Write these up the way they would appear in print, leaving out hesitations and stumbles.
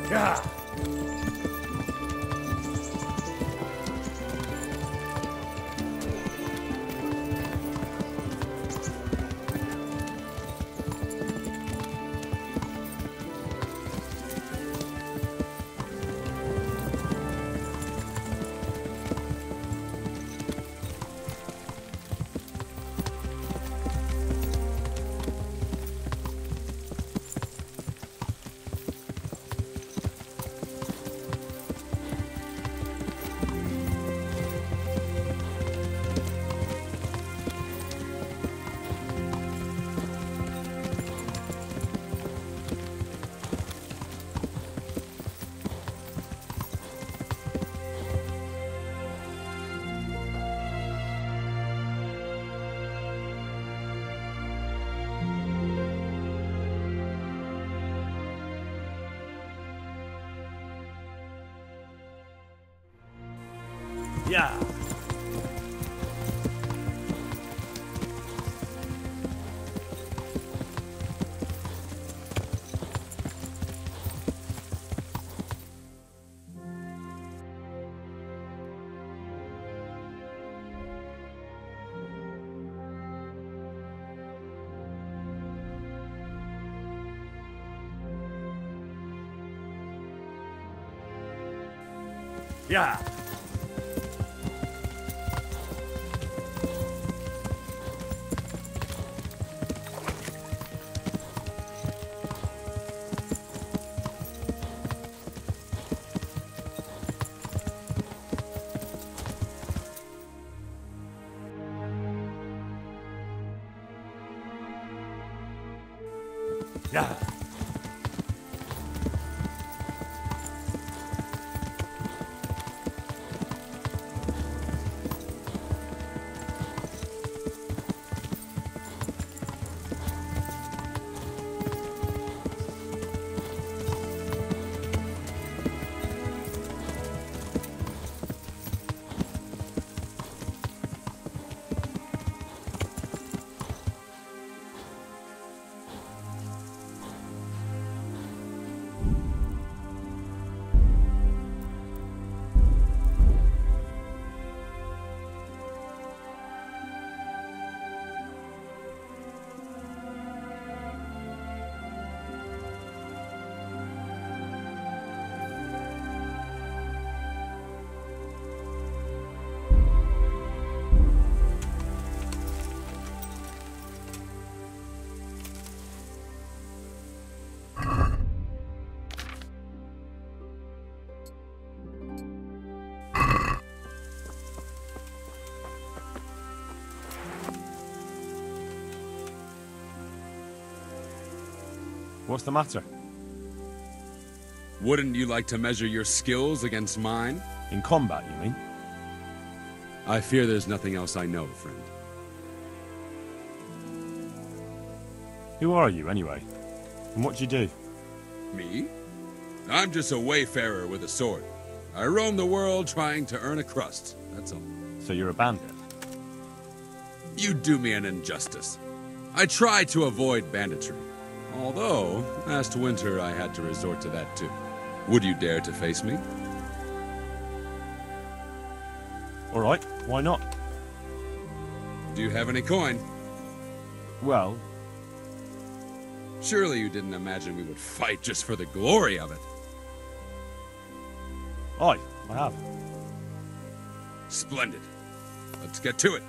Yeah. Yeah. Yeah. Yeah. What's the matter? Wouldn't you like to measure your skills against mine? In combat, you mean? I fear there's nothing else I know, friend. Who are you, anyway? And what do you do? Me? I'm just a wayfarer with a sword. I roam the world trying to earn a crust, that's all. So you're a bandit? You do me an injustice. I try to avoid banditry. Although, last winter I had to resort to that too. Would you dare to face me? Alright, why not? Do you have any coin? Well... Surely you didn't imagine we would fight just for the glory of it. Aye, I have. Splendid. Let's get to it.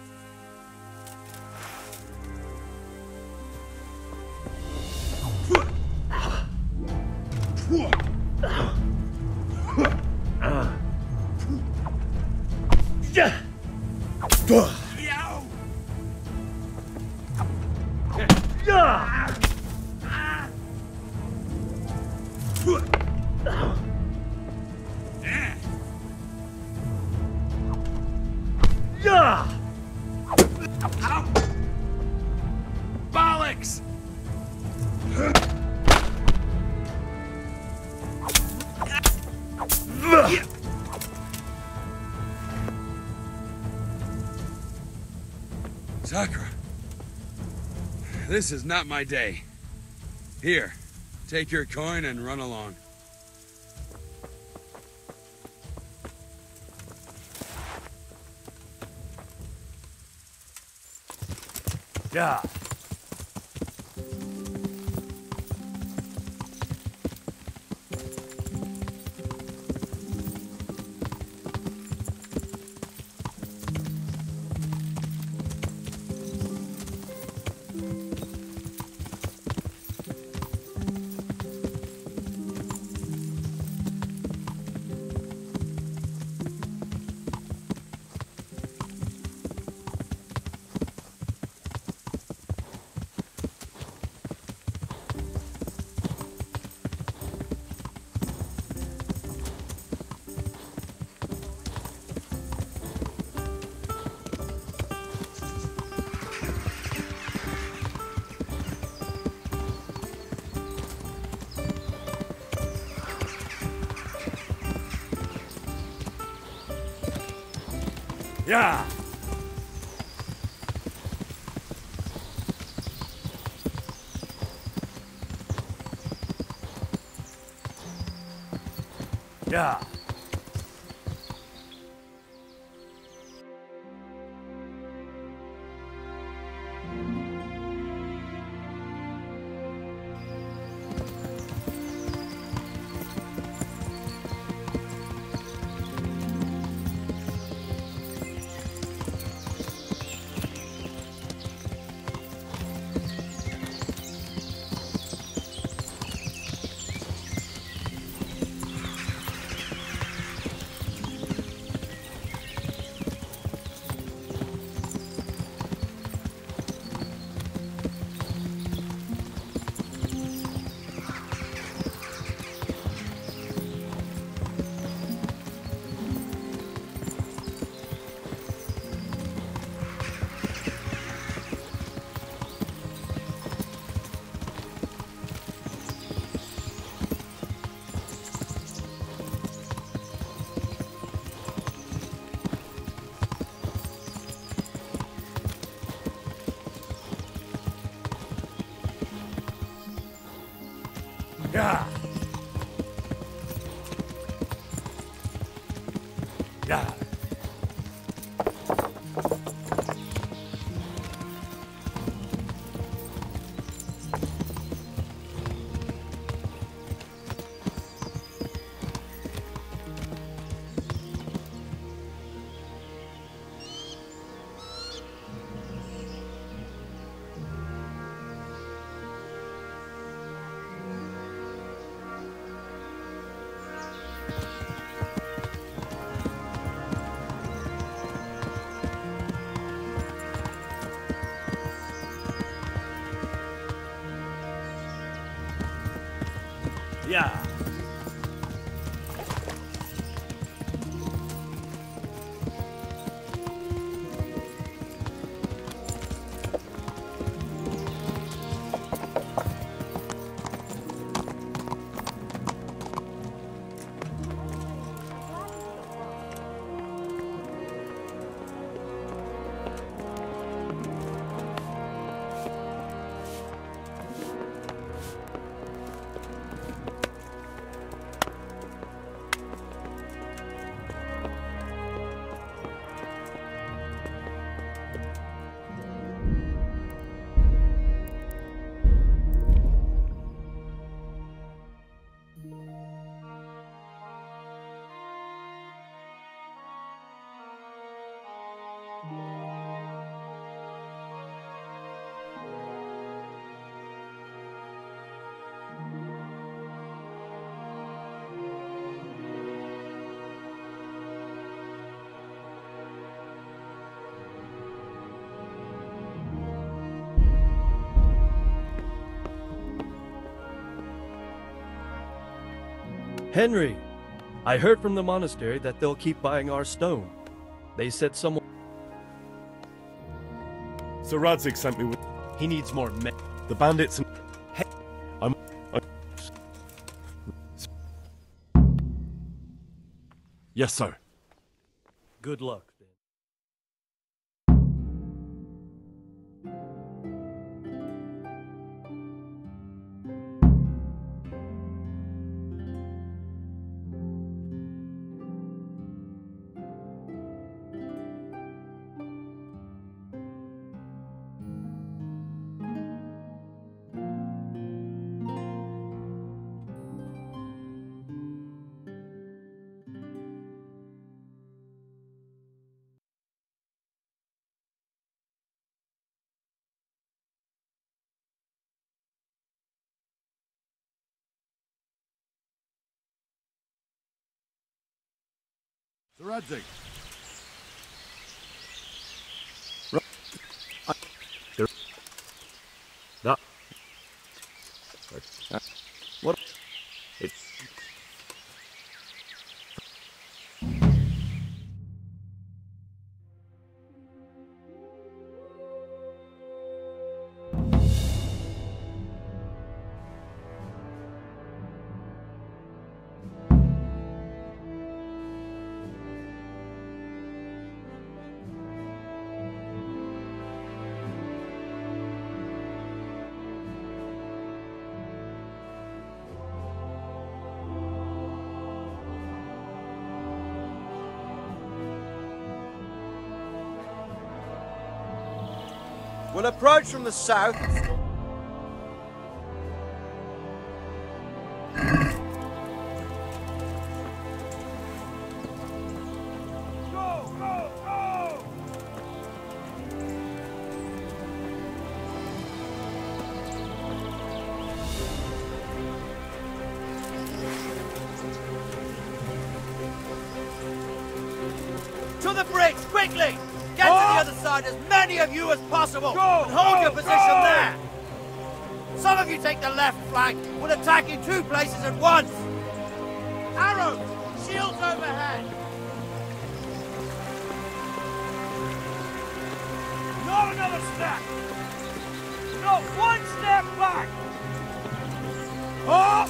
Bollocks! Sakura, this is not my day. Here, take your coin and run along. Yeah. Yeah. Yeah. Yeah. Yeah. Henry, I heard from the monastery that they'll keep buying our stone. They said someone... Sir Radzig sent me with... He needs more men. The bandits and... Yes, sir. Good luck. Sir Radzig. That... What? It's... We'll approach from the south. Go, go, go! To the bridge, quickly! Get to the other side, as many of you as possible, and hold your position there. Some of you take the left flank. We'll attack in 2 places at once. Arrows, shields overhead. Not another step. Not 1 step back. Oh!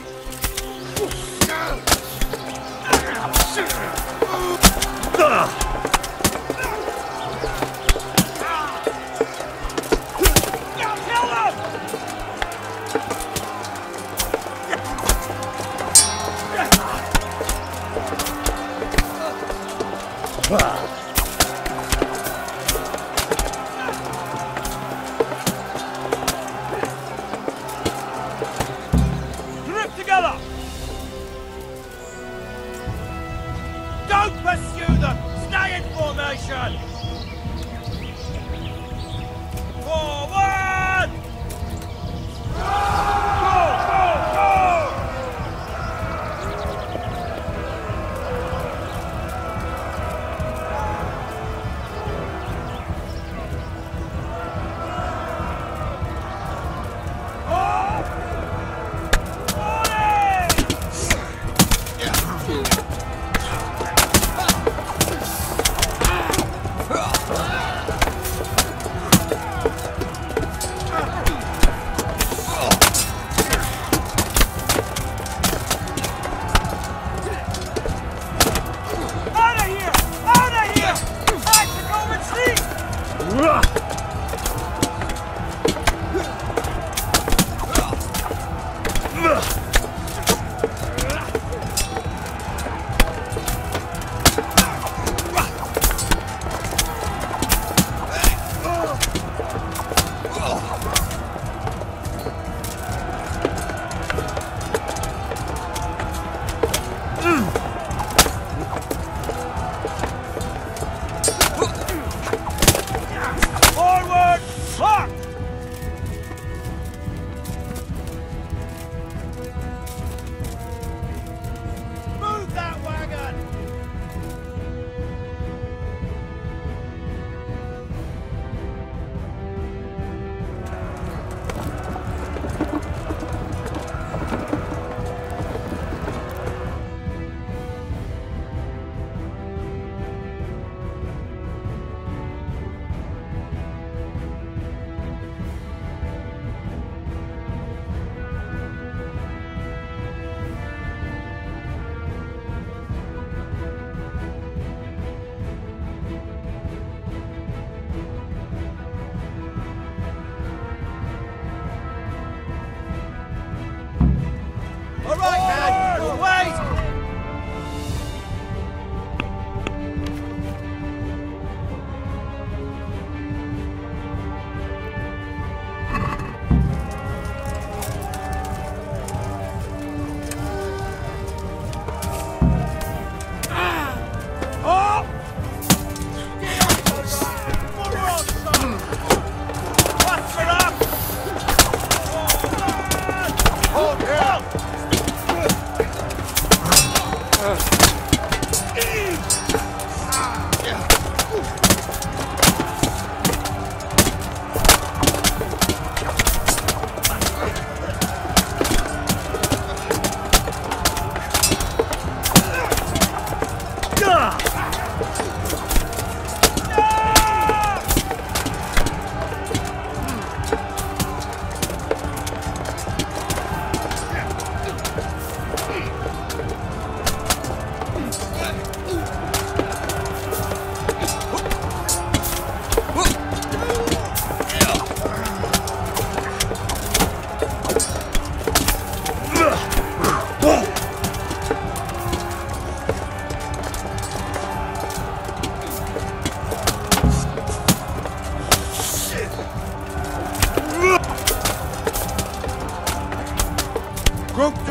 Grip together! Don't pursue them! Stay in formation! Forward! Go, go, go!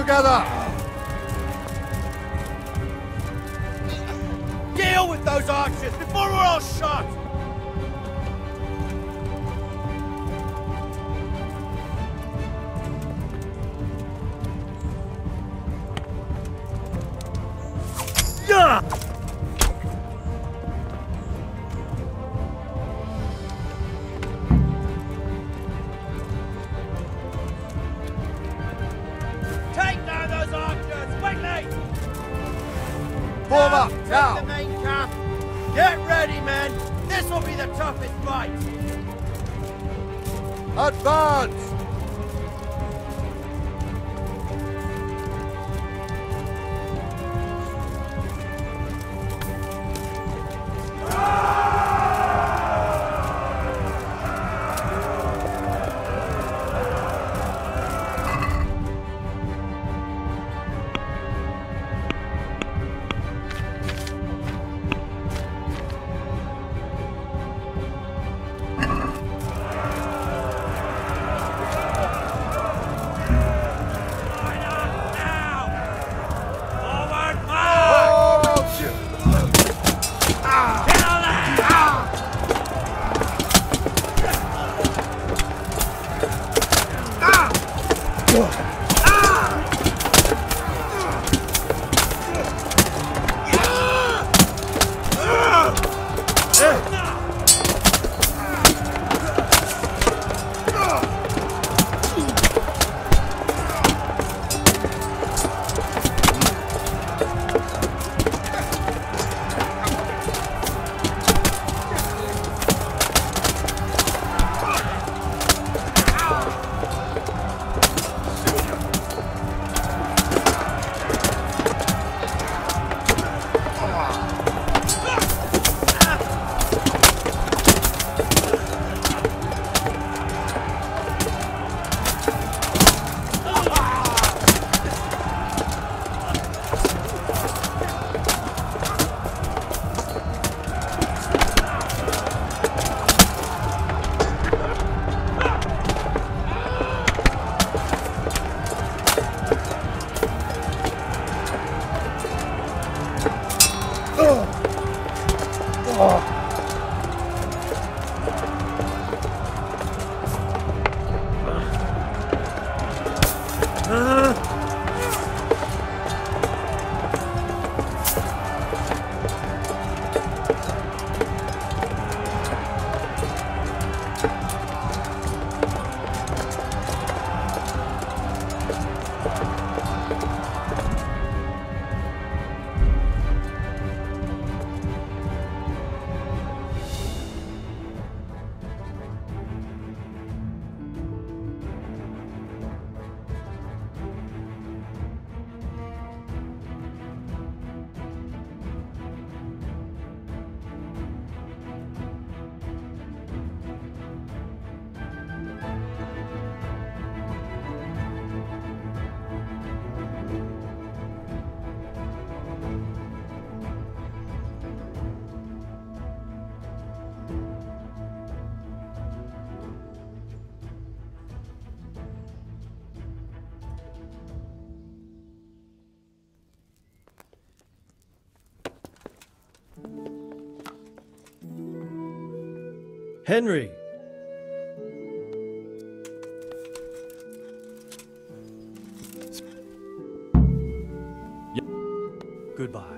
together! Deal with those archers before we're all shot! Yeah! Take down those archers, quickly! Form up, Take now! the main camp. Get ready, men. This will be the toughest fight. Advance! Henry! Goodbye.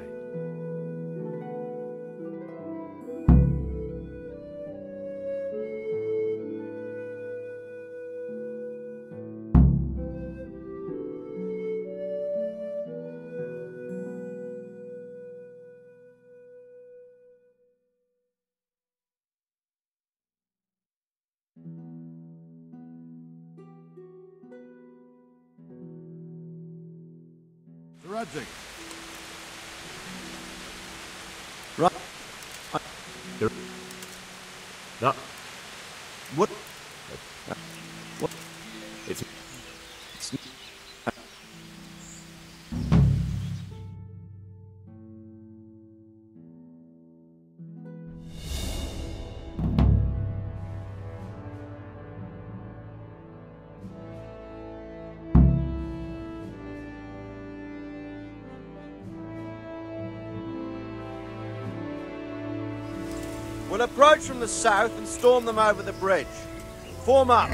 Radzig. Right. That. What? What? It's. We'll approach from the south and storm them over the bridge. Form up.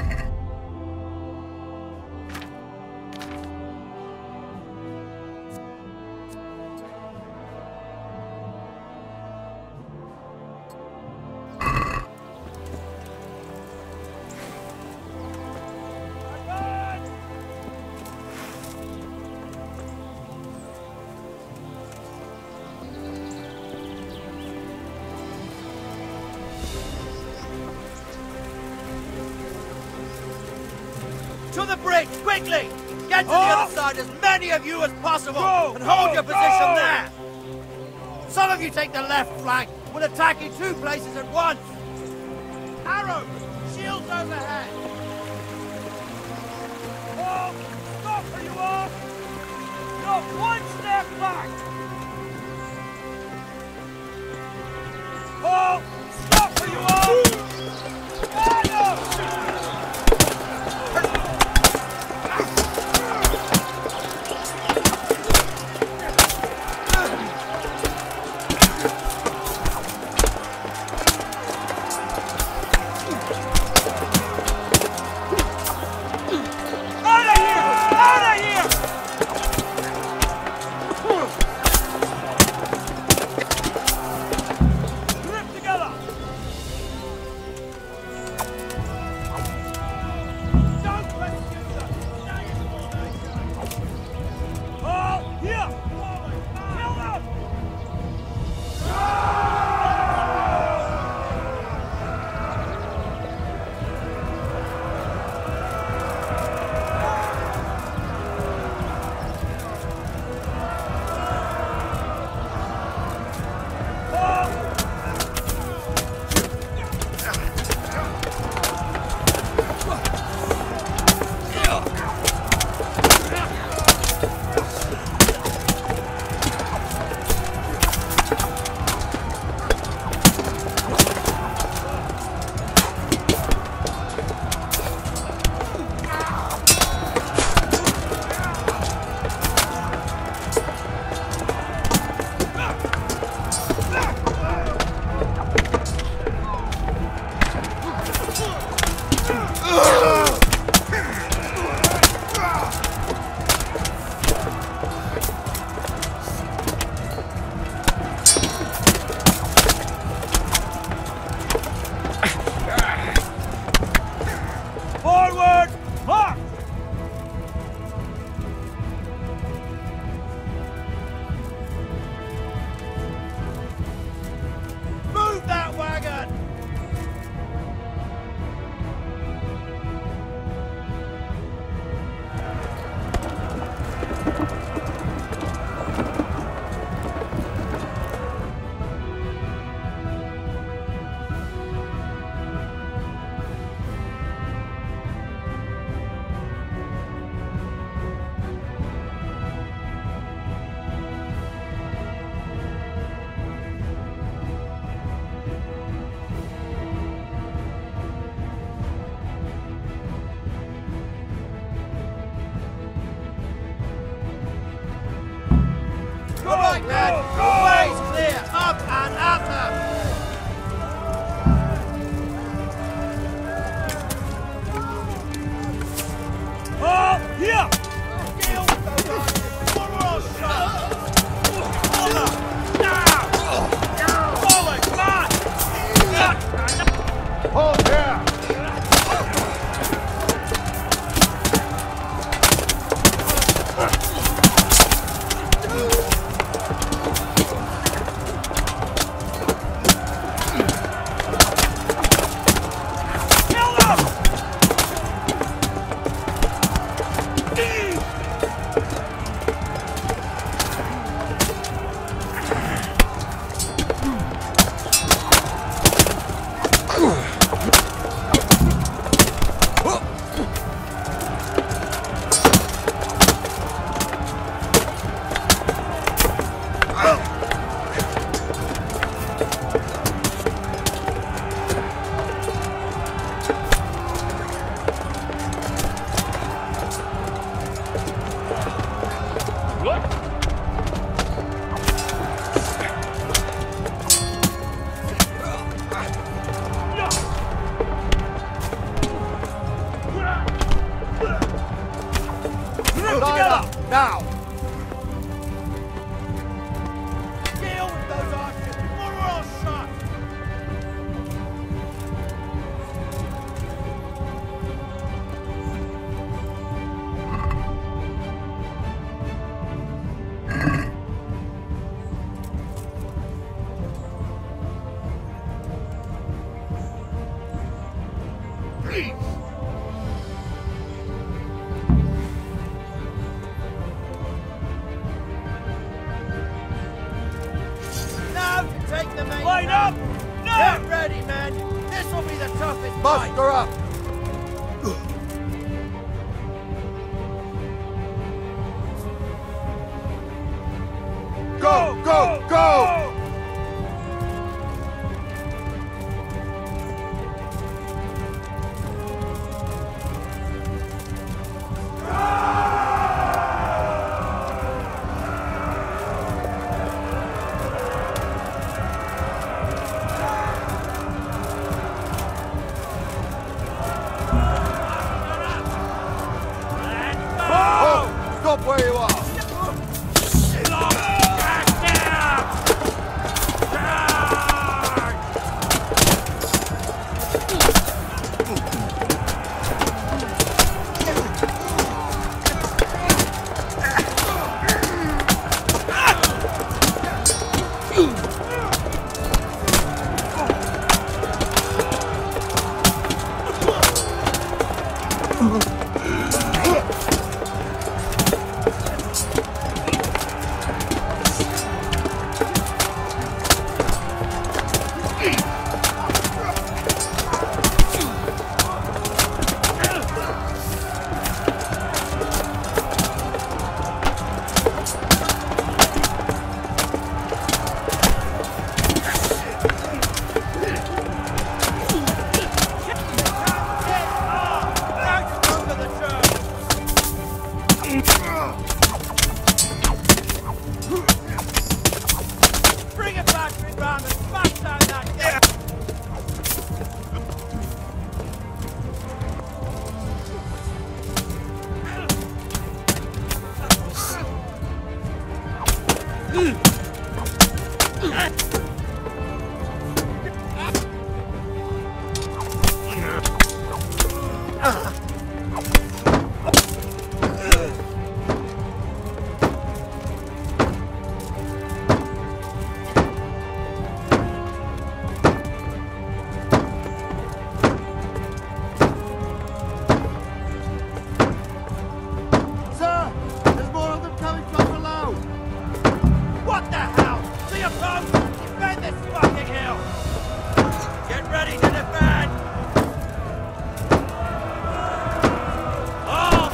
To the bridge, quickly! Get to the other side, as many of you as possible, and hold your position there! Some of you take the left flank. We'll attack in 2 places at once! Arrows! Shields overhead! Oh, stop where you are! You're 1 step back! Oh, stop where you are! Arrows! Right then, ways clear, up and at them! Oh, here! Deal with those archers, one more shot! Now! Forward, man! Hold here! Now! Deal with those archers before we're all shot! Now to take the main. Line up! No! Get ready, men! This will be the toughest fight! Muster up! Go, go, go! Oh, stop where you are! Bring it back, Ram, and smash down that gate! Sir, there's more of them coming from below! What the hell? Do you come? Defend this fucking hill! Get ready to defend! Oh!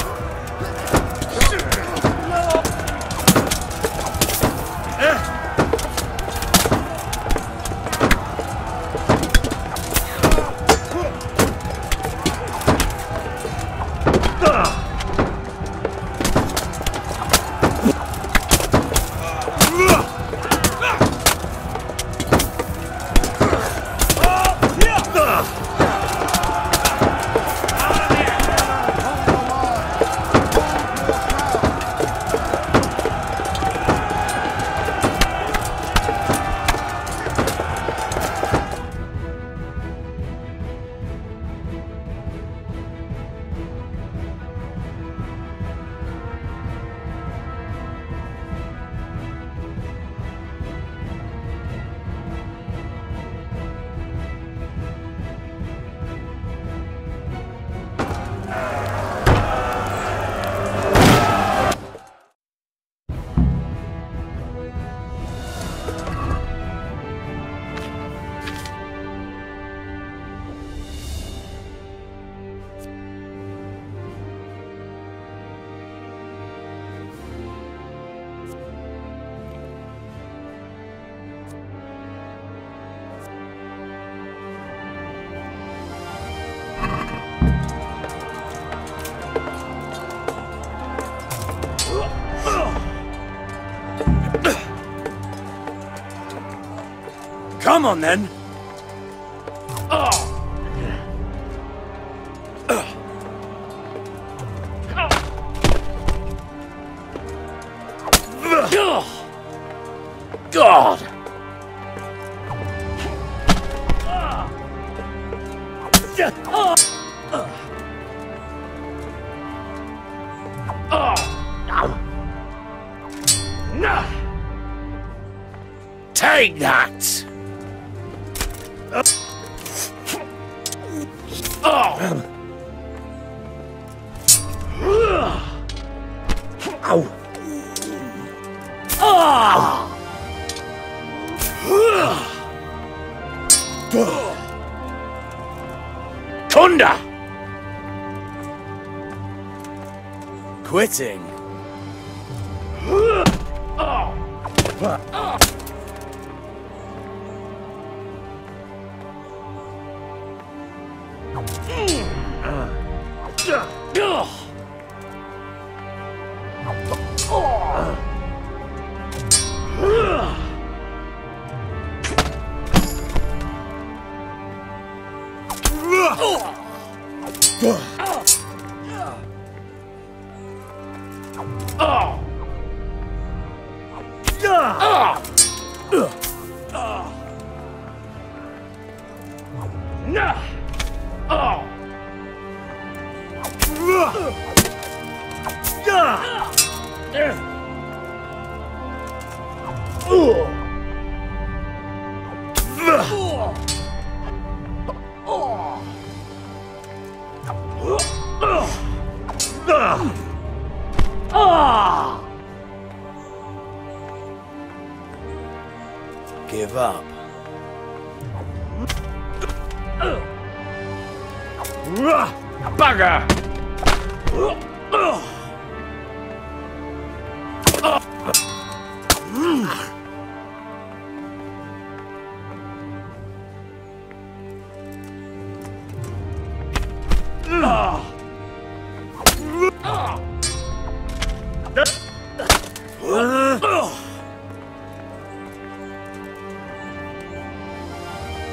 Come on then! Take that! Thunder! Quitting. Give up. Bugger!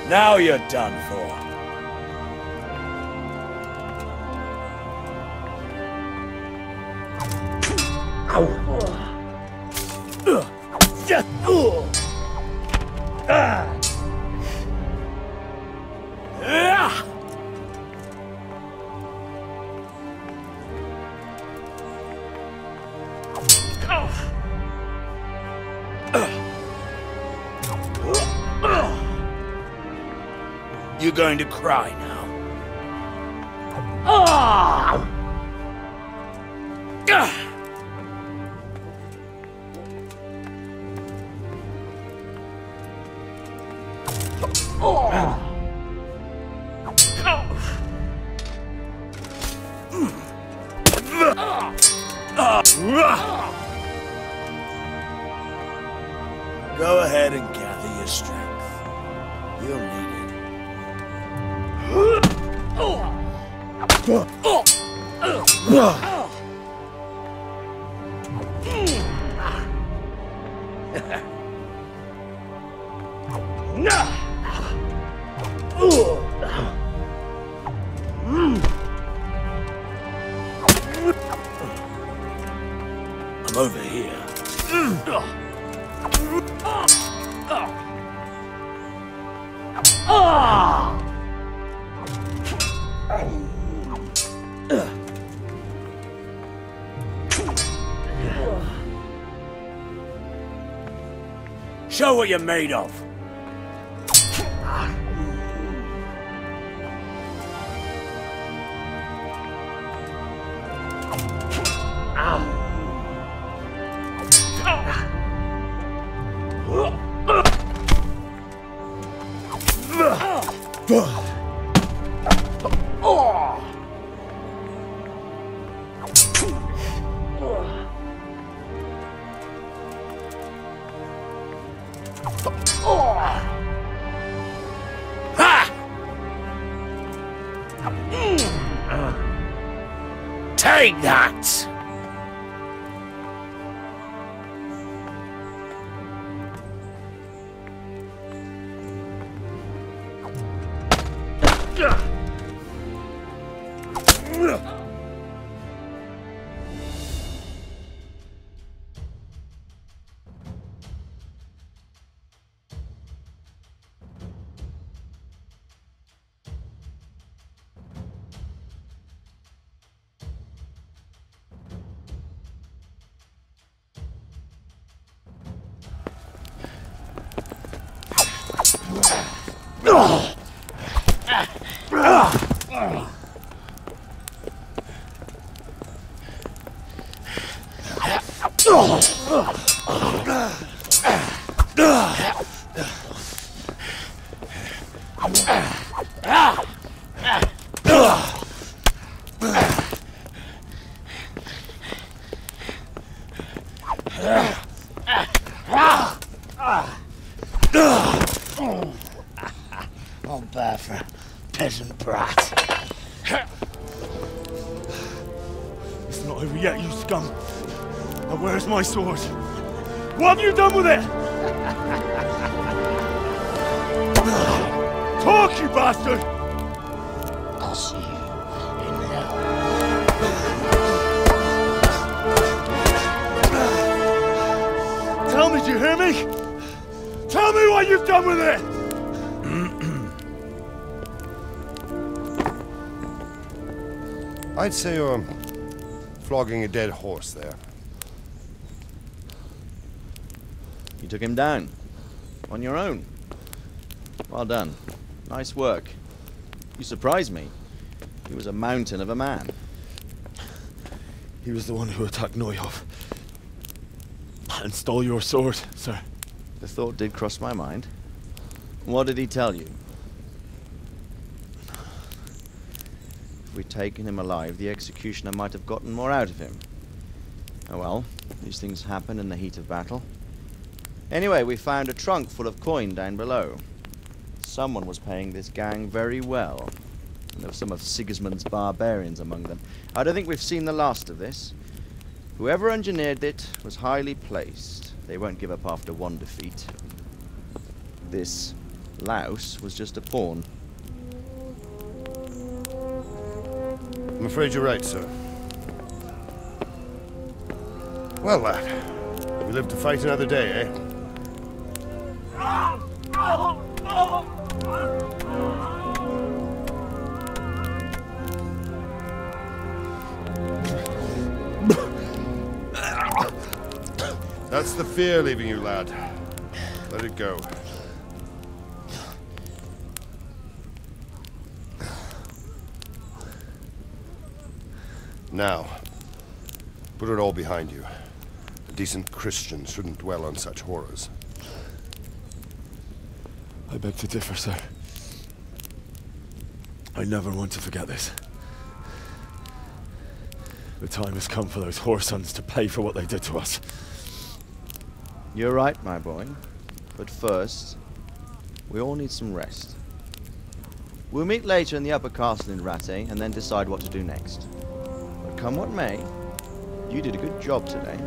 Now you're done for. You're going to cry now. Go ahead and gather your strength. You'll need it. I'm over here. Show what you're made of. Take that! Not bad for a peasant brat. It's not over yet, you scum. Now where's my sword? What have you done with it? Talk, you bastard! I'll see you in hell. Tell me, do you hear me? Tell me what you've done with it! I'd say you're flogging a dead horse there. You took him down. On your own. Well done. Nice work. You surprised me. He was a mountain of a man. He was the one who attacked Neuhoff. And stole your sword, sir. The thought did cross my mind. What did he tell you? If we'd taken him alive, the executioner might have gotten more out of him. Oh well, these things happen in the heat of battle. Anyway, we found a trunk full of coin down below. Someone was paying this gang very well. And there were some of Sigismund's barbarians among them. I don't think we've seen the last of this. Whoever engineered it was highly placed. They won't give up after one defeat. This louse was just a pawn. I'm afraid you're right, sir. Well, lad, we live to fight another day, eh? That's the fear leaving you, lad. Let it go. Now, put it all behind you. A decent Christian shouldn't dwell on such horrors. I beg to differ, sir. I never want to forget this. The time has come for those whoresons to pay for what they did to us. You're right, my boy. But first, we all need some rest. We'll meet later in the upper castle in Rattay and then decide what to do next. But come what may, you did a good job today.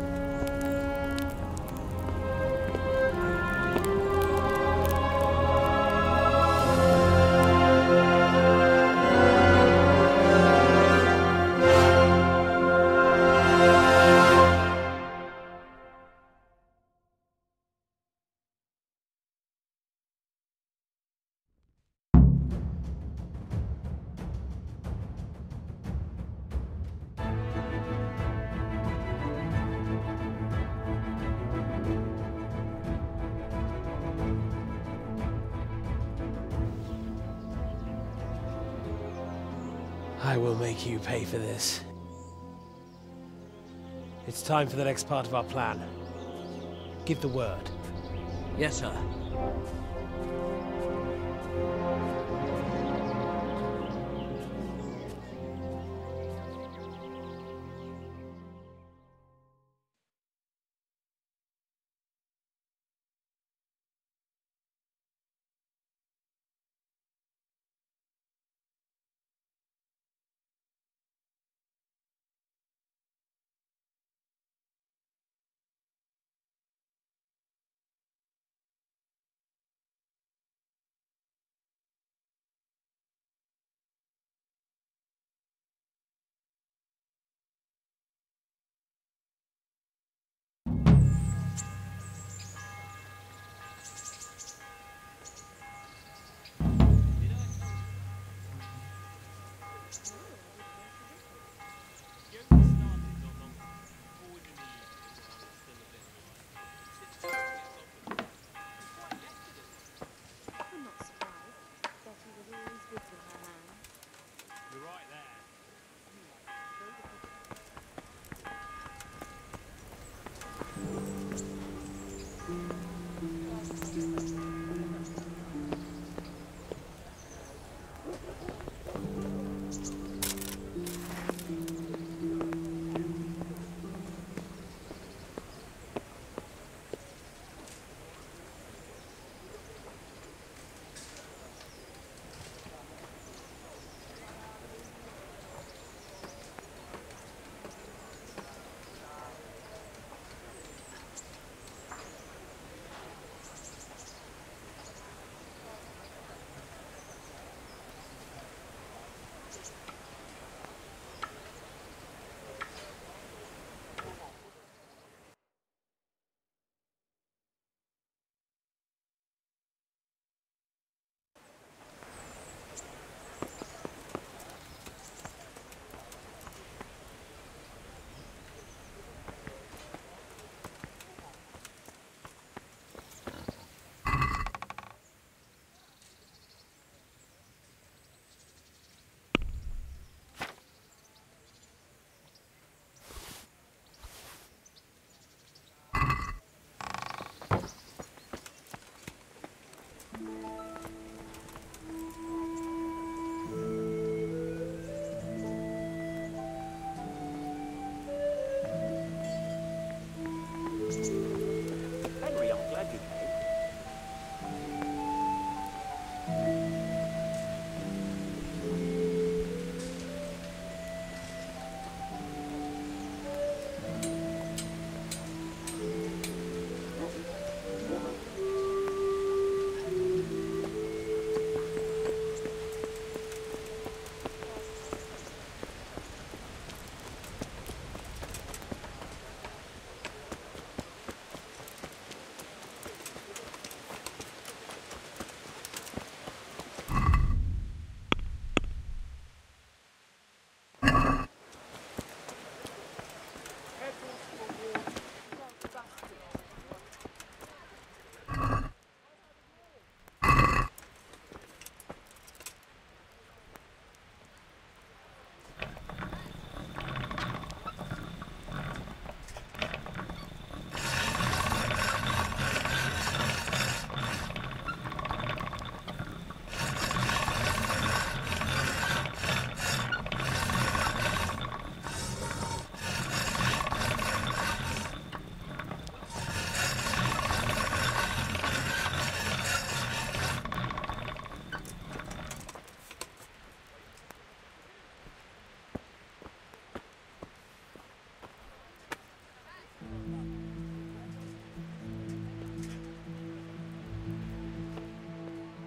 I will make you pay for this. It's time for the next part of our plan. Give the word. Yes, sir.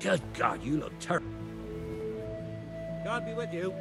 Good God, you look terrible. God be with you.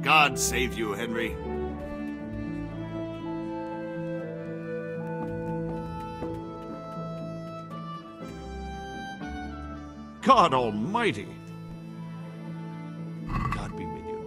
God save you, Henry. God Almighty. God be with you.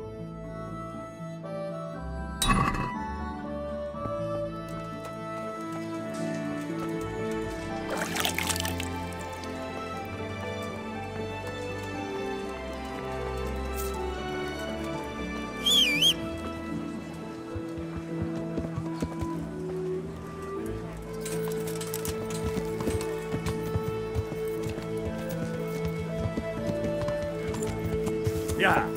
Yeah.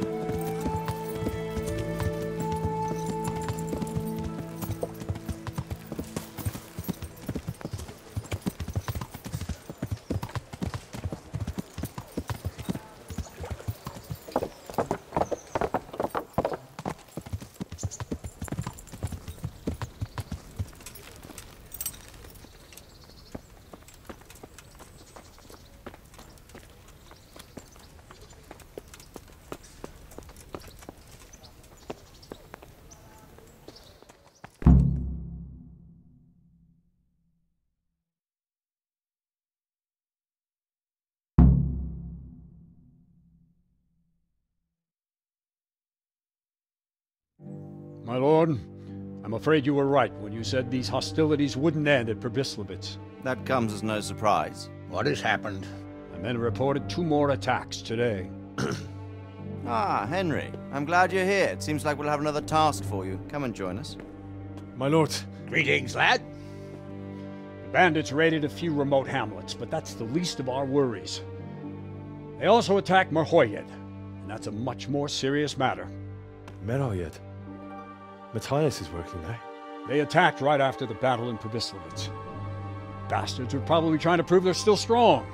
My lord, I'm afraid you were right when you said these hostilities wouldn't end at Pribyslavitz. That comes as no surprise. What has happened? The men reported 2 more attacks today. Ah, Henry. I'm glad you're here. It seems like we'll have another task for you. Come and join us. My lord. Greetings, lad. The bandits raided a few remote hamlets, but that's the least of our worries. They also attacked Merhoyed, and that's a much more serious matter. Merhoyed? Matthias is working there. They attacked right after the battle in Pribyslavitz. Bastards were probably trying to prove they're still strong.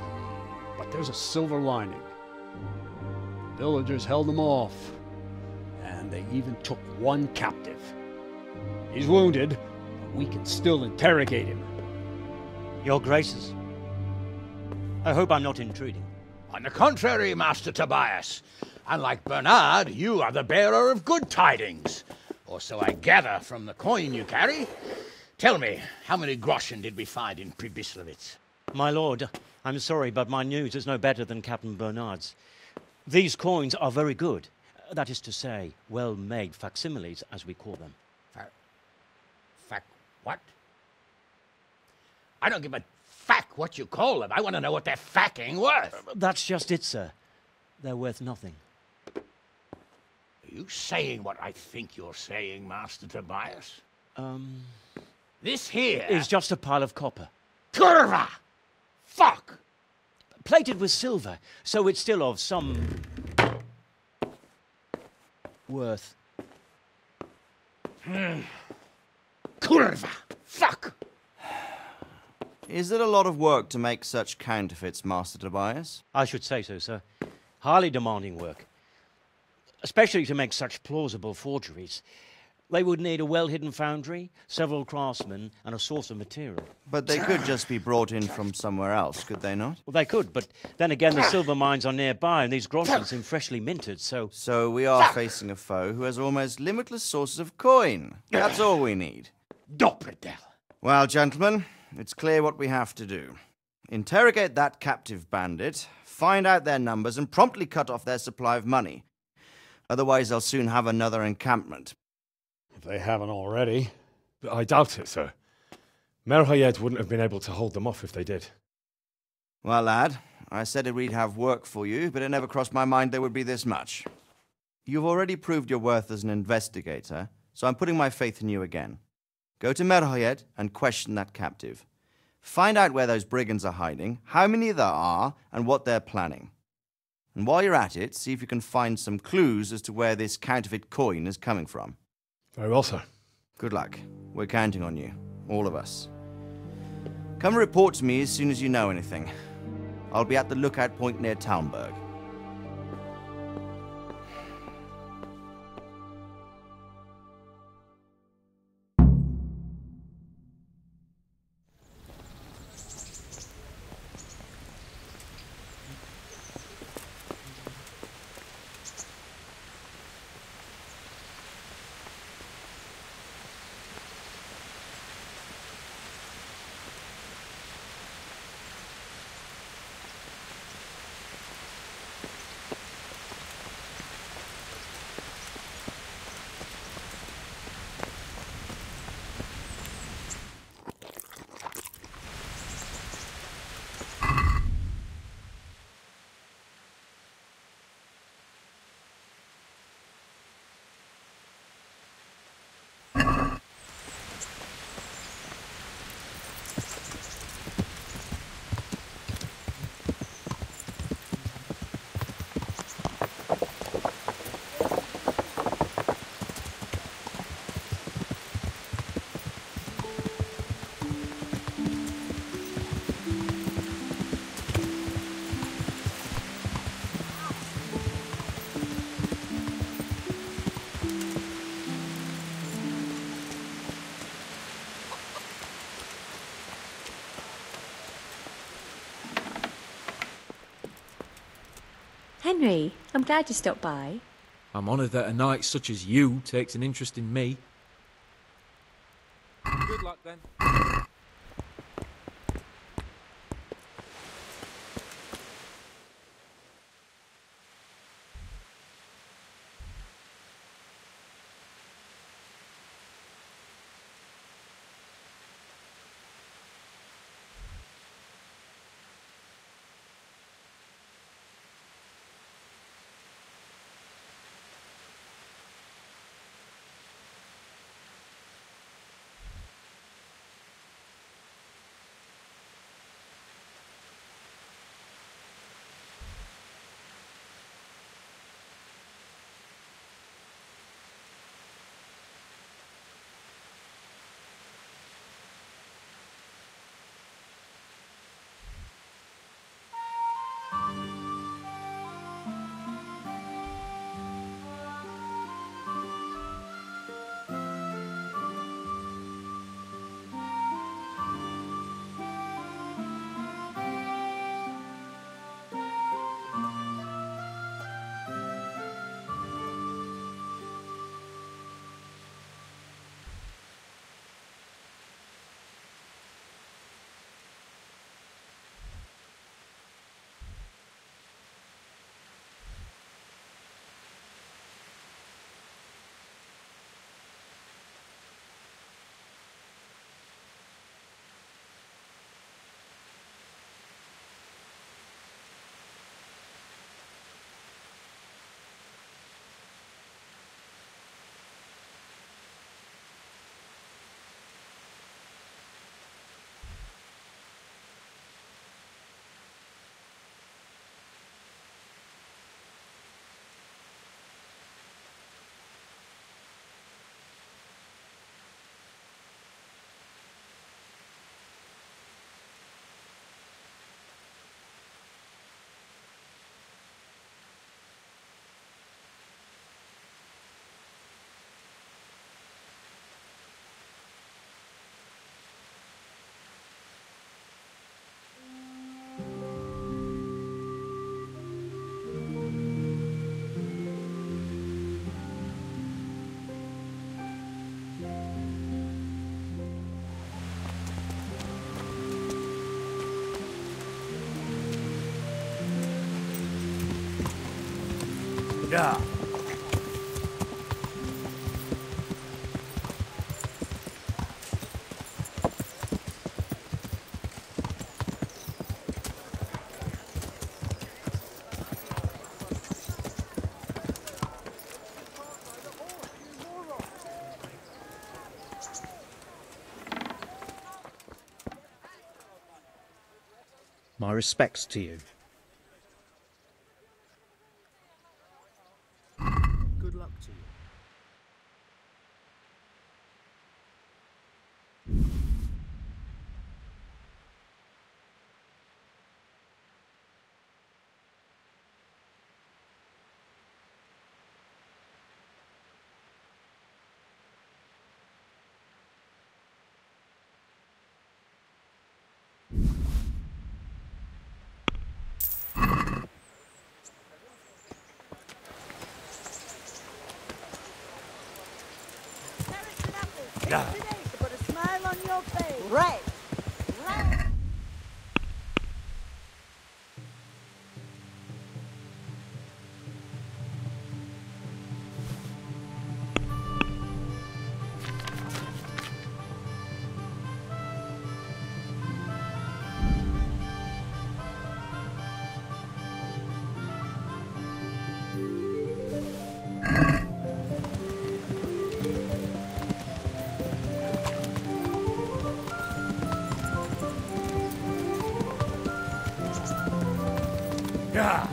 But there's a silver lining. The villagers held them off, and they even took 1 captive. He's wounded, but we can still interrogate him. Your Graces, I hope I'm not intruding. On the contrary, Master Tobias. Unlike Bernard, you are the bearer of good tidings. Or so I gather from the coin you carry. Tell me, how many groschen did we find in Pribyslavitz? My lord, I'm sorry, but my news is no better than Captain Bernard's. These coins are very good. That is to say, well-made facsimiles, as we call them. What? I don't give a what you call them. I want to know what they're facking worth. That's just it, sir. They're worth nothing. Are you saying what I think you're saying, Master Tobias? This here is just a pile of copper. Kurva! Fuck! Plated with silver, so it's still of some worth. Kurva! Fuck! Is it a lot of work to make such counterfeits, Master Tobias? I should say so, sir. Highly demanding work. Especially to make such plausible forgeries. They would need a well-hidden foundry, several craftsmen, and a source of material. But they could just be brought in from somewhere else, could they not? Well, they could, but then again, the silver mines are nearby, and these groschen seem freshly minted, so... So we are facing a foe who has almost limitless sources of coin. That's all we need. Doppeltel. Well, gentlemen, it's clear what we have to do. Interrogate that captive bandit, find out their numbers, and promptly cut off their supply of money. Otherwise, they'll soon have another encampment. If they haven't already. But I doubt it, sir. Merhayed wouldn't have been able to hold them off if they did. Well, lad, I said we'd have work for you, but it never crossed my mind there would be this much. You've already proved your worth as an investigator, so I'm putting my faith in you again. Go to Merhayed and question that captive. Find out where those brigands are hiding, how many there are, and what they're planning. And while you're at it, see if you can find some clues as to where this counterfeit coin is coming from. Very well, sir. Good luck. We're counting on you. All of us. Come report to me as soon as you know anything. I'll be at the lookout point near Talmberg. Henry, I'm glad you stopped by. I'm honoured that a knight such as you takes an interest in me. Good luck then. Yeah. My respects to you. Good luck to you. Yeah. To put a smile on your face. Right. Right. Yeah.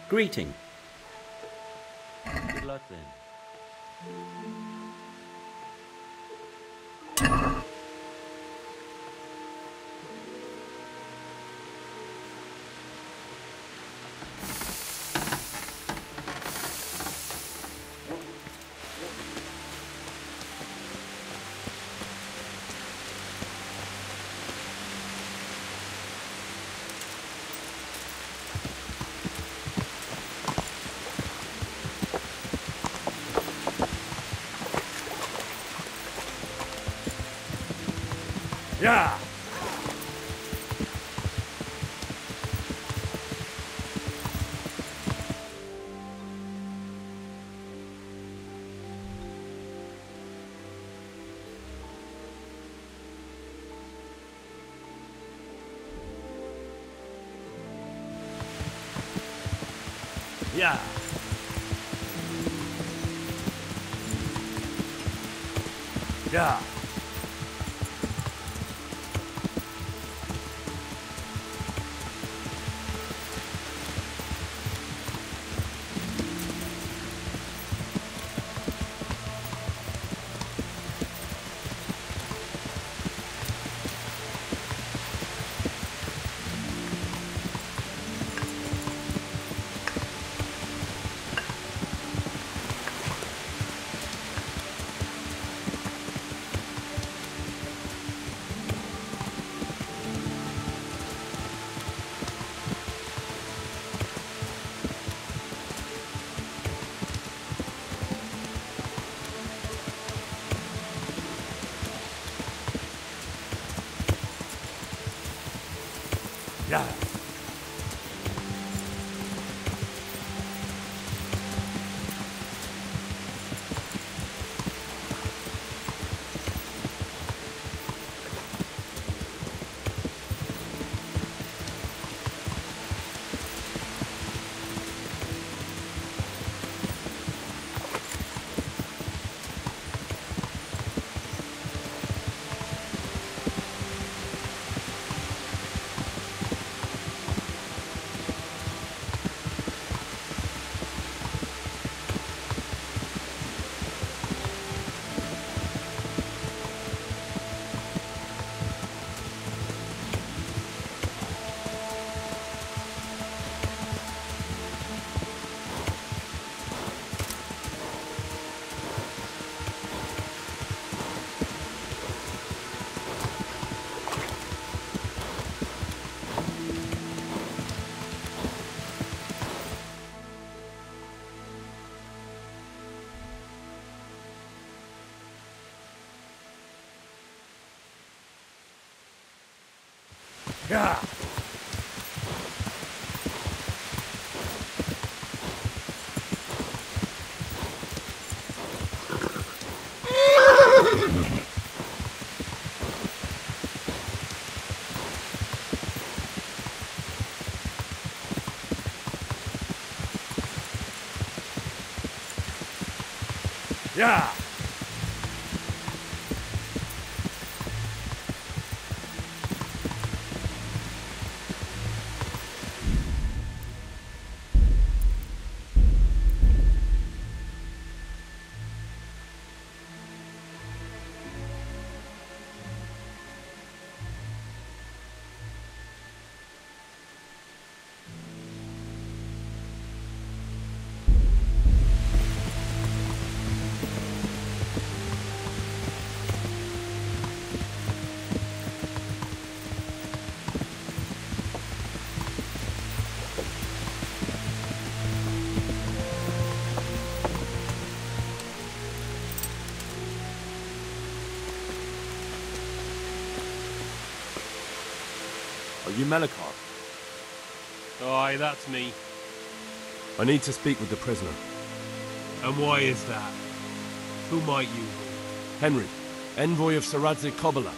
Greeting. Good luck then. Yeah. Yeah. Yeah. Yeah. Yeah. Yeah. Are you Melikar? Aye, that's me. I need to speak with the prisoner. And why is that? Who might you be? Henry, envoy of Sir Radzig Kobyla.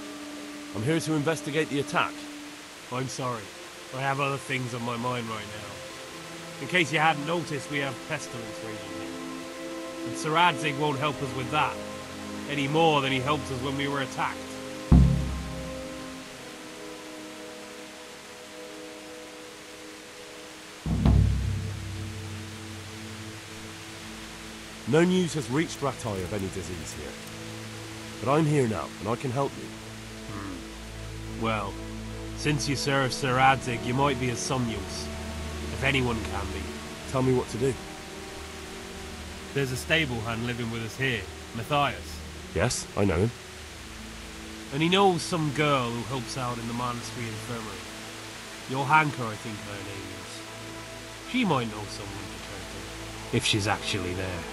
I'm here to investigate the attack. I'm sorry. I have other things on my mind right now. In case you hadn't noticed, we have pestilence raging here. And Sir Radzig won't help us with that, any more than he helped us when we were attacked. No news has reached Ratai of any disease here. But I'm here now, and I can help you. Well, since you serve Sir Radzig, you might be of some use. If anyone can be. Tell me what to do. There's a stable hand living with us here, Matthias. Yes, I know him. And he knows some girl who helps out in the monastery infirmary. Johanka, I think her name is. She might know someone to turn to, if she's actually there.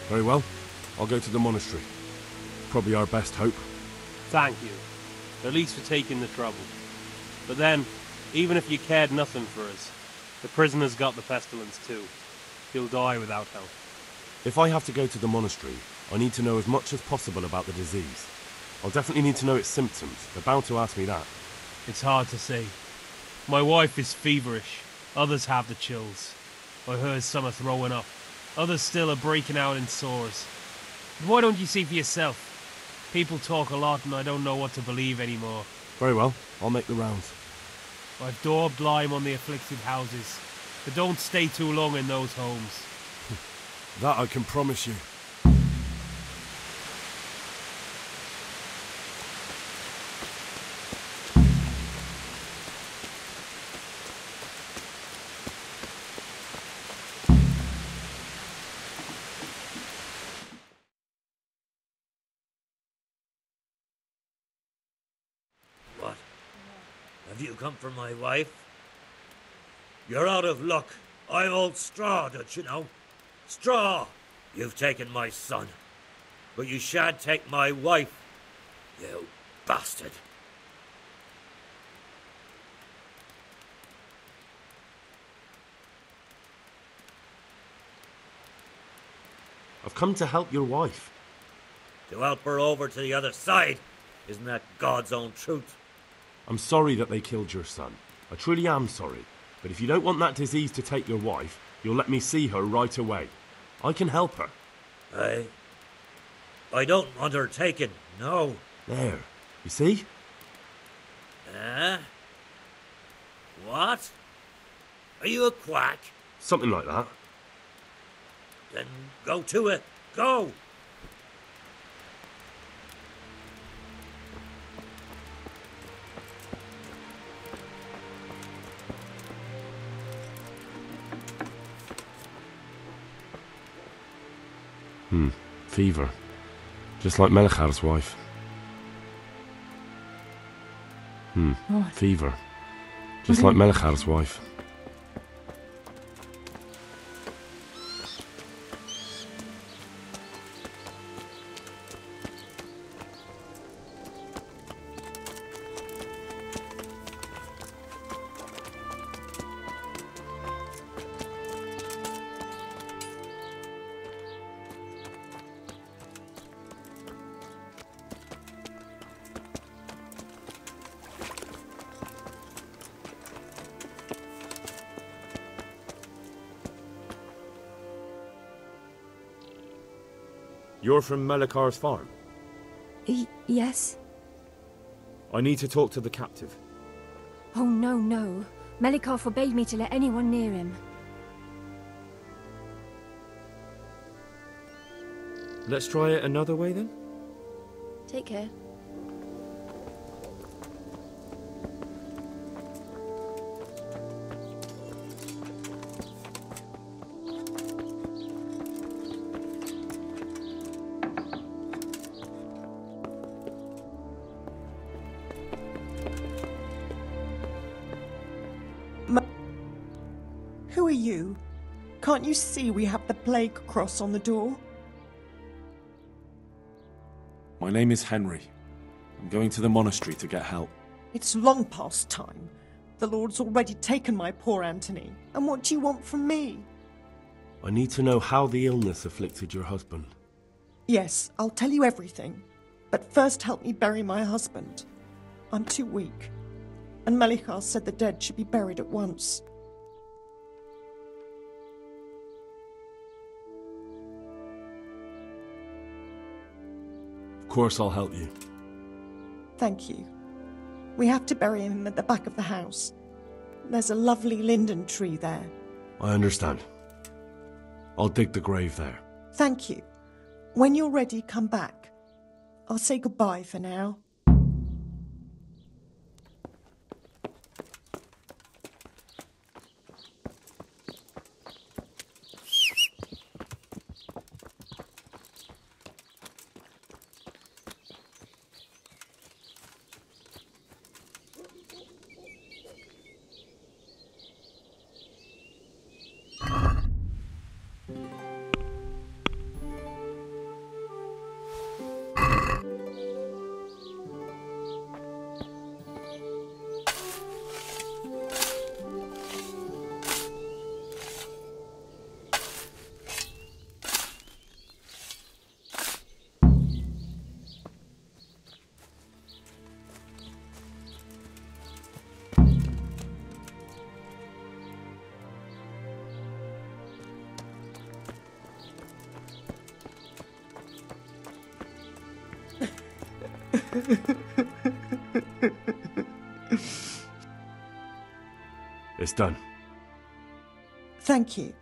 Very well. I'll go to the monastery. Probably our best hope. Thank you. At least for taking the trouble. But then, even if you cared nothing for us, the prisoner's got the pestilence too. He'll die without help. If I have to go to the monastery, I need to know as much as possible about the disease. I'll definitely need to know its symptoms. They're bound to ask me that. It's hard to say. My wife is feverish. Others have the chills. I heard some are throwing up. Others still are breaking out in sores. Why don't you see for yourself? People talk a lot and I don't know what to believe anymore. Very well. I'll make the rounds. I've daubed lime on the afflicted houses, but don't stay too long in those homes. That I can promise you. Have you come for my wife? You're out of luck. I'm old Straw, don't you know? Straw! You've taken my son. But you shan't take my wife, you bastard. I've come to help your wife. To help her over to the other side. Isn't that God's own truth? I'm sorry that they killed your son. I truly am sorry. But if you don't want that disease to take your wife, you'll let me see her right away. I can help her. I don't want her taken, no. There. You see? What? Are you a quack? Something like that. Then go to it. Go! Fever. Just like Melichar's wife. What? Fever. Just like Melichar's wife. You're from Melichar's farm? Yes? I need to talk to the captive. Oh, no. Melikar forbade me to let anyone near him. Let's try it another way then? Take care. Who are you? Can't you see we have the plague cross on the door? My name is Henry. I'm going to the monastery to get help. It's long past time. The Lord's already taken my poor Anthony. And what do you want from me? I need to know how the illness afflicted your husband. Yes, I'll tell you everything. But first help me bury my husband. I'm too weak. And Melichar said the dead should be buried at once. Of course I'll help you. Thank you. We have to bury him at the back of the house. There's a lovely linden tree there. I understand. I'll dig the grave there. Thank you. When you're ready, come back. I'll say goodbye for now. It's done. Thank you.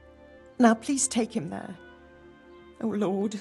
Now please take him there. Oh, Lord.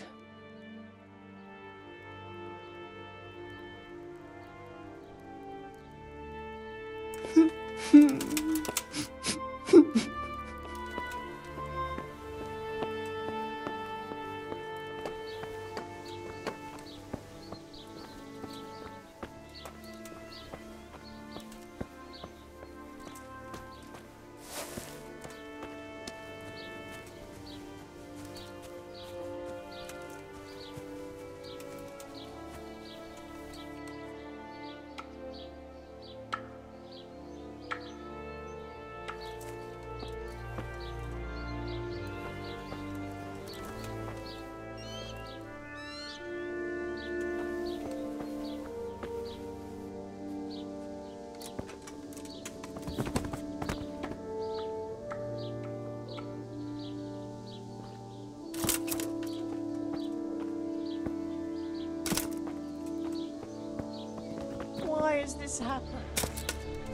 this happen?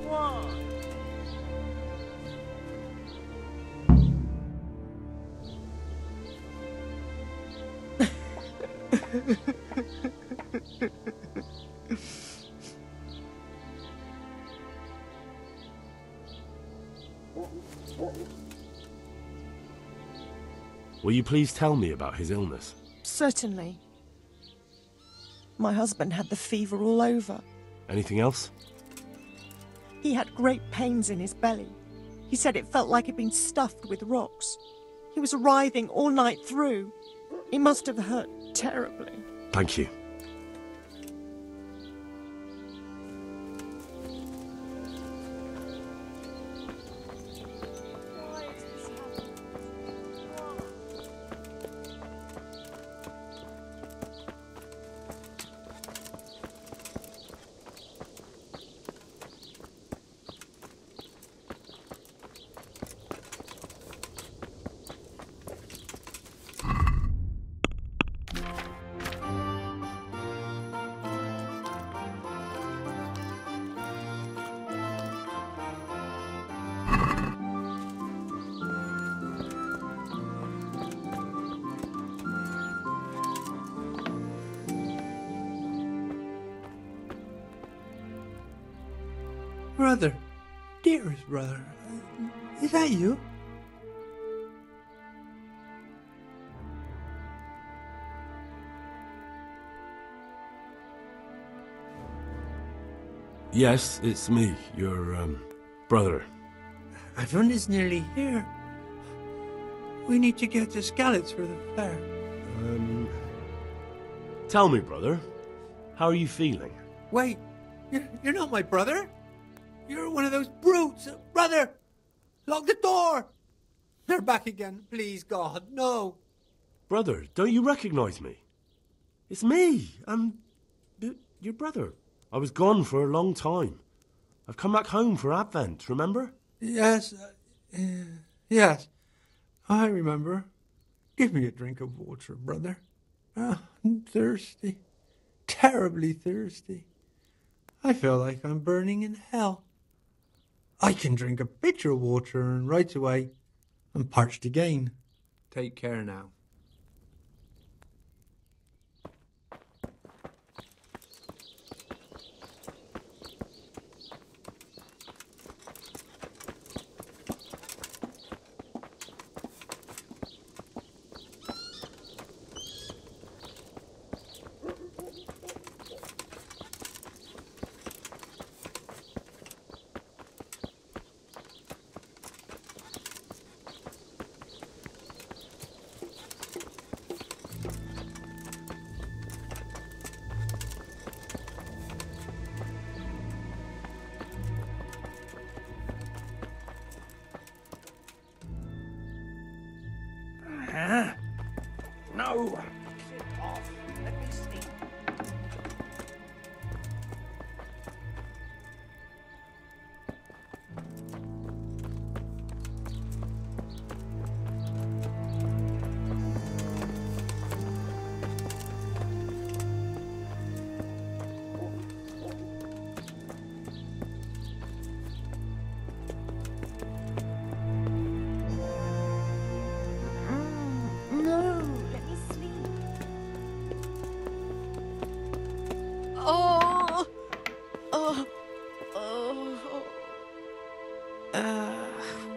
Why? Will you please tell me about his illness? Certainly. My husband had the fever all over. Anything else? He had great pains in his belly. He said it felt like he'd been stuffed with rocks. He was writhing all night through. He must have hurt terribly. Thank you. Brother, dearest brother, is that you? Yes, it's me, your, brother. Everyone is nearly here. We need to get to Skalitz for the fair. Tell me, brother, how are you feeling? Wait, you're not my brother? You're one of those brutes! Brother! Lock the door! They're back again. Please, God, no. Brother, don't you recognize me? It's me. I'm your brother. I was gone for a long time. I've come back home for Advent, remember? Yes, yes. I remember. Give me a drink of water, brother. I'm thirsty. Terribly thirsty. I feel like I'm burning in hell. I can drink a pitcher of water and right away I'm parched again. Take care now. No! Sit off. Let me sleep.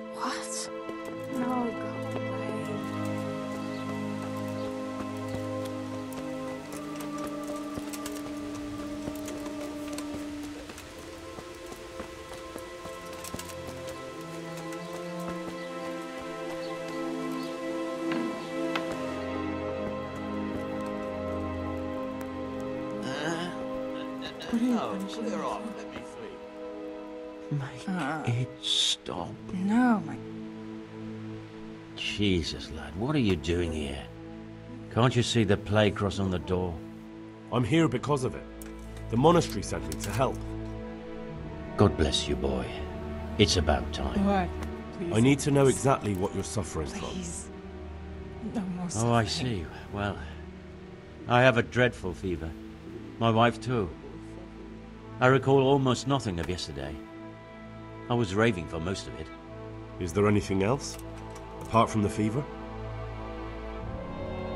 What? No, go away. No, clear off. Let me sleep. Make it stop. No, my... Jesus, lad, what are you doing here? Can't you see the plague cross on the door? I'm here because of it. The monastery sent me to help. God bless you, boy. It's about time. What? Please. I need to know exactly what you're suffering Please. No more Oh, suffering. I see. Well, I have a dreadful fever. My wife, too. I recall almost nothing of yesterday. I was raving for most of it. Is there anything else? Apart from the fever?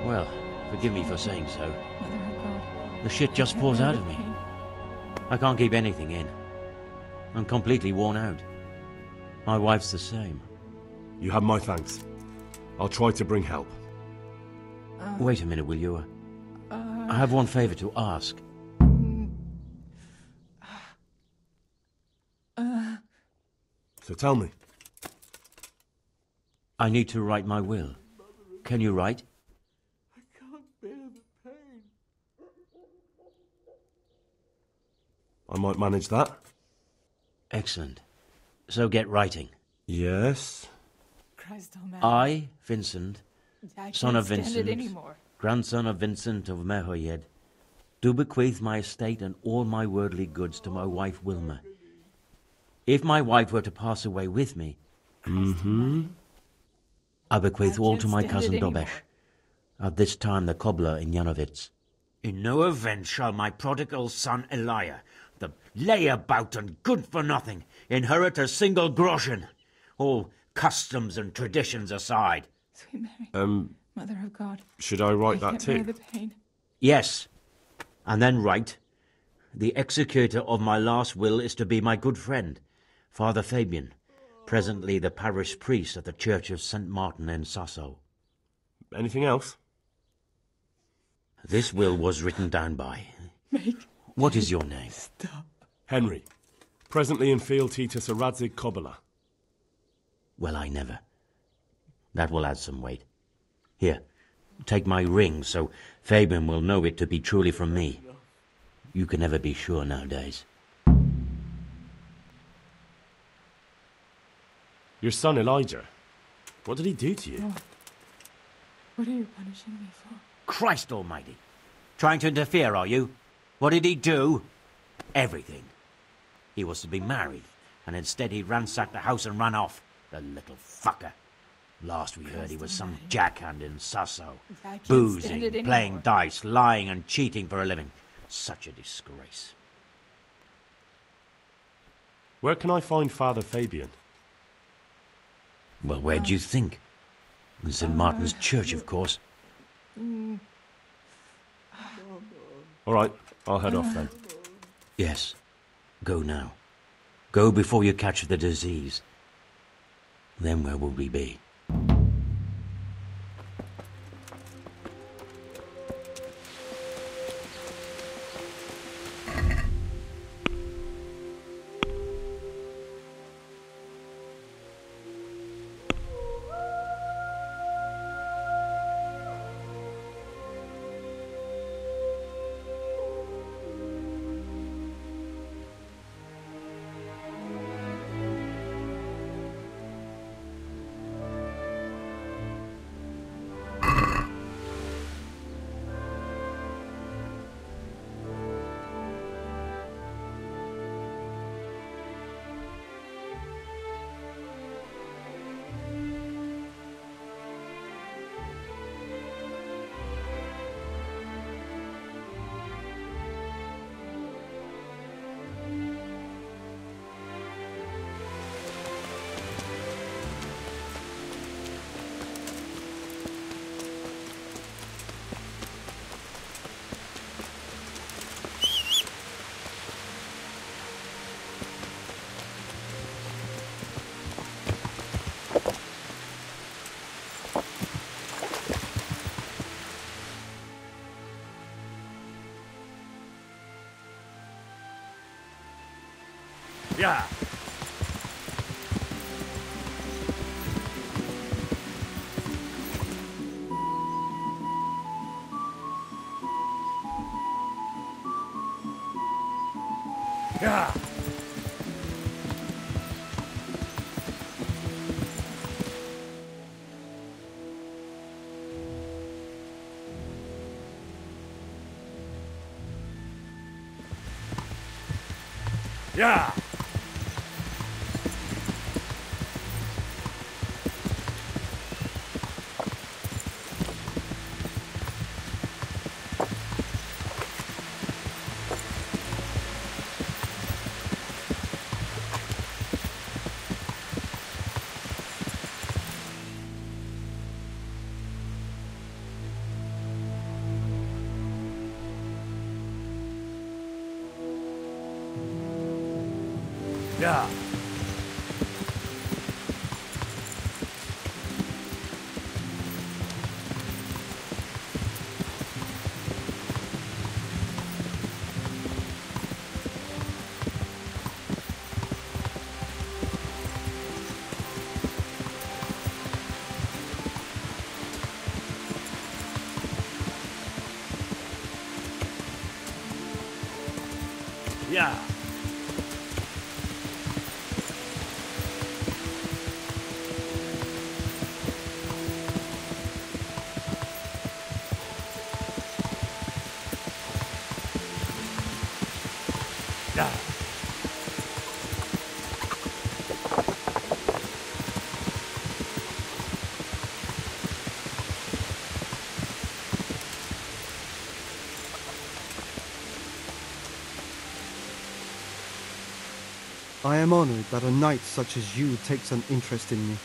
Well, forgive me for saying so. The shit just pours out of me. I can't keep anything in. I'm completely worn out. My wife's the same. You have my thanks. I'll try to bring help. Wait a minute, will you? I have one favor to ask. So tell me. I need to write my will. Can you write? I can't bear the pain. I might manage that. Excellent. So get writing. Yes. Christ almighty. I, Vincent, I son of can't stand it Vincent, anymore. grandson of Vincent of Mehoyed, do bequeath my estate and all my worldly goods to my wife Wilma. If my wife were to pass away with me, I bequeath all to my cousin Dobesh, at this time the cobbler in Janovitz. In no event shall my prodigal son Elia, the layabout and good-for-nothing, inherit a single groschen, all customs and traditions aside. Sweet Mary, Mother of God. Should I write that can't bear too? the pain. Yes, and then write, the executor of my last will is to be my good friend, Father Fabian, presently the parish priest at the Church of St. Martin in Sasso. Anything else? This will was written down by... What is your name? Stop. Henry. Presently in fealty to Sir Radzig Kobyla. Well, I never. That will add some weight. Here, take my ring, so Fabian will know it to be truly from me. You can never be sure nowadays. Your son Elijah. What did he do to you? Oh. What are you punishing me for? Christ almighty. Trying to interfere, are you? What did he do? Everything. He was to be married, and instead he ransacked the house and ran off. The little fucker. Last we heard he was some jackhand in Sasso. Boozing, playing dice, lying and cheating for a living. Such a disgrace. Where can I find Father Fabian? Well, where do you think? In St. Martin's Church, of course. All right, I'll head off then. Yes. Go now. Go before you catch the disease. Then where will we be? Yeah. Yeah. Yeah. Yeah. Yeah. Yeah. I am honored that a knight such as you takes an interest in me.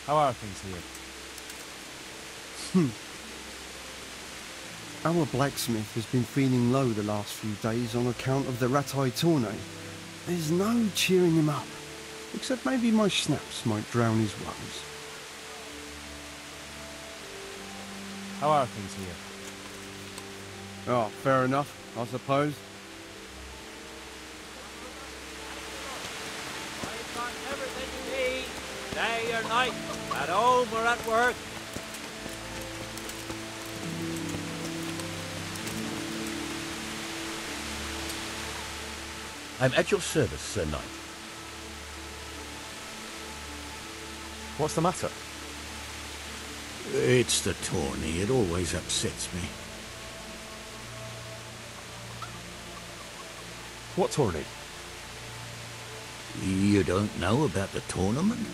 How are things here? Our blacksmith has been feeling low the last few days on account of the Ratai tourney. There's no cheering him up, except maybe my schnapps might drown his woes. How are things here? Oh, fair enough, I suppose. Everything you need, day or night, at home or at work. I'm at your service, Sir Knight. What's the matter? It's the tourney. It always upsets me. What tourney? You don't know about the tournament?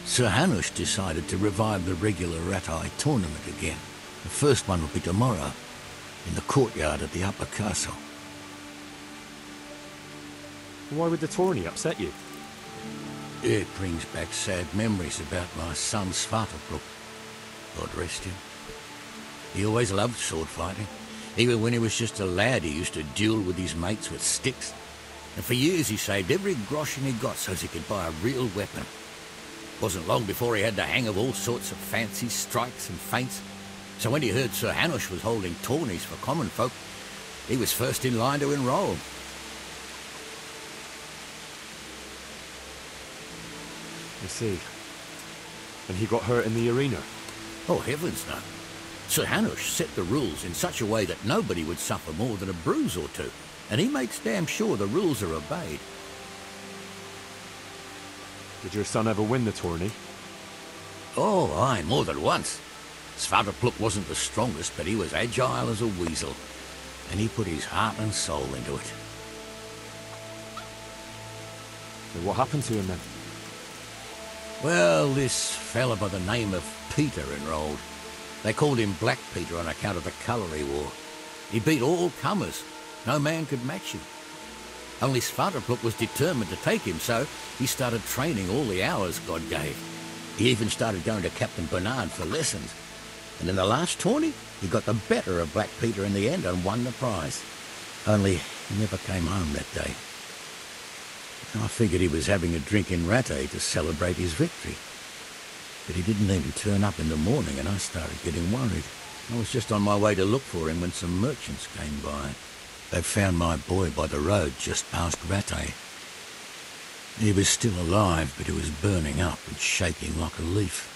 Sir Hanush decided to revive the regular Ratai tournament again. The first one will be tomorrow, in the courtyard at the upper castle. Why would the tourney upset you? It brings back sad memories about my son Svartalfluk. God rest him. He always loved sword fighting. Even when he was just a lad, he used to duel with his mates with sticks. And for years he saved every groschen he got so as he could buy a real weapon. Wasn't long before he had the hang of all sorts of fancy strikes and feints. So when he heard Sir Hanush was holding tourneys for common folk, he was first in line to enroll. I see. And he got hurt in the arena? Oh, heavens no. Sir Hanush set the rules in such a way that nobody would suffer more than a bruise or two, and he makes damn sure the rules are obeyed. Did your son ever win the tourney? Oh, aye, more than once. Svartalfluk wasn't the strongest, but he was agile as a weasel, and he put his heart and soul into it. So what happened to him then? Well, this fella by the name of Peter enrolled. They called him Black Peter on account of the colour he wore. He beat all comers. No man could match him. Only Svartalfluk was determined to take him, so he started training all the hours God gave. He even started going to Captain Bernard for lessons. And in the last tourney, he got the better of Black Peter in the end and won the prize. Only he never came home that day. I figured he was having a drink in Rattay to celebrate his victory. But he didn't even turn up in the morning, and I started getting worried. I was just on my way to look for him when some merchants came by. They found my boy by the road just past Rattay. He was still alive, but he was burning up and shaking like a leaf.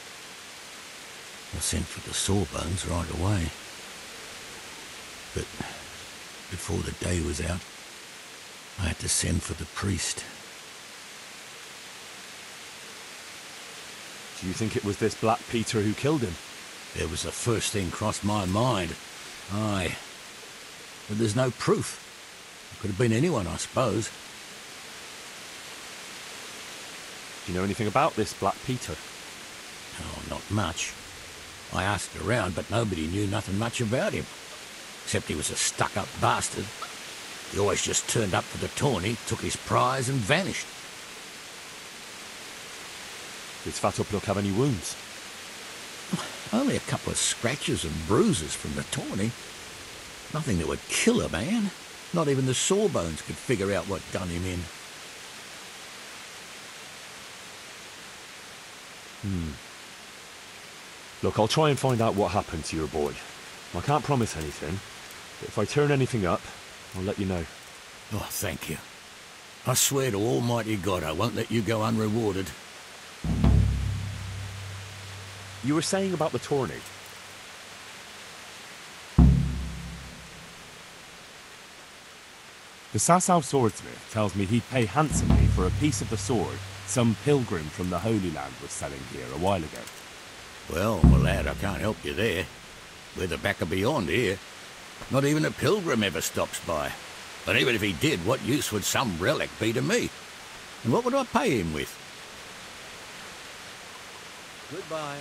I sent for the sawbones right away. But before the day was out, I had to send for the priest. Do you think it was this Black Peter who killed him? It was the first thing crossed my mind. Aye. But there's no proof. It could have been anyone, I suppose. Do you know anything about this Black Peter? Oh, not much. I asked around, but nobody knew nothing much about him. Except he was a stuck-up bastard. He always just turned up for the tourney, took his prize and vanished. Did Svartalfluk have any wounds? Only a couple of scratches and bruises from the tourney. Nothing that would kill a man. Not even the sawbones could figure out what done him in. Look, I'll try and find out what happened to your boy. I can't promise anything, but if I turn anything up, I'll let you know. Oh, thank you. I swear to Almighty God I won't let you go unrewarded. You were saying about the tourney. The Sasau swordsmith tells me he'd pay handsomely for a piece of the sword some pilgrim from the Holy Land was selling here a while ago. Well, my lad, I can't help you there. We're the back of beyond here. Not even a pilgrim ever stops by. And even if he did, what use would some relic be to me? And what would I pay him with? Goodbye.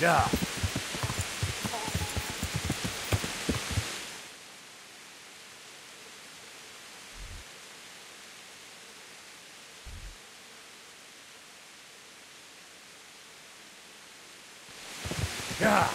Yeah. Yeah.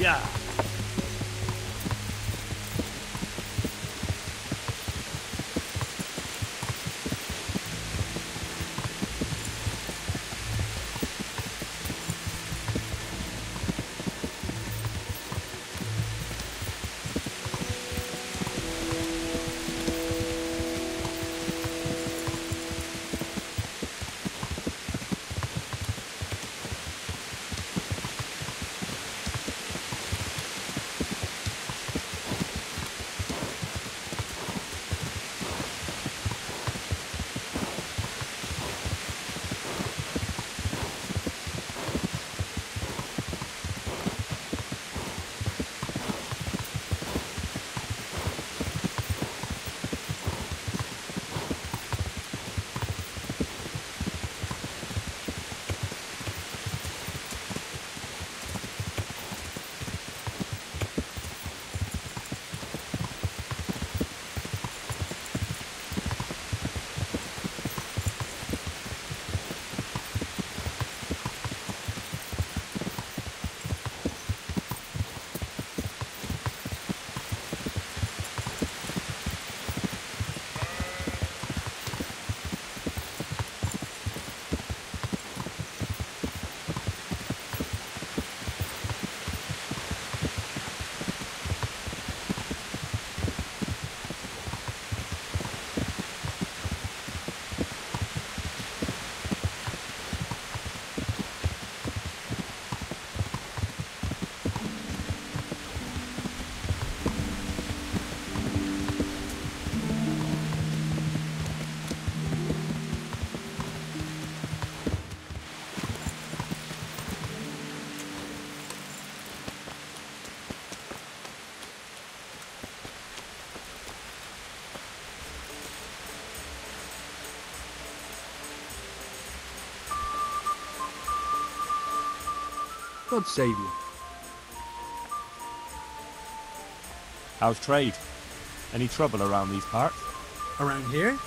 Yeah. God save you. How's trade? Any trouble around these parts? Around here?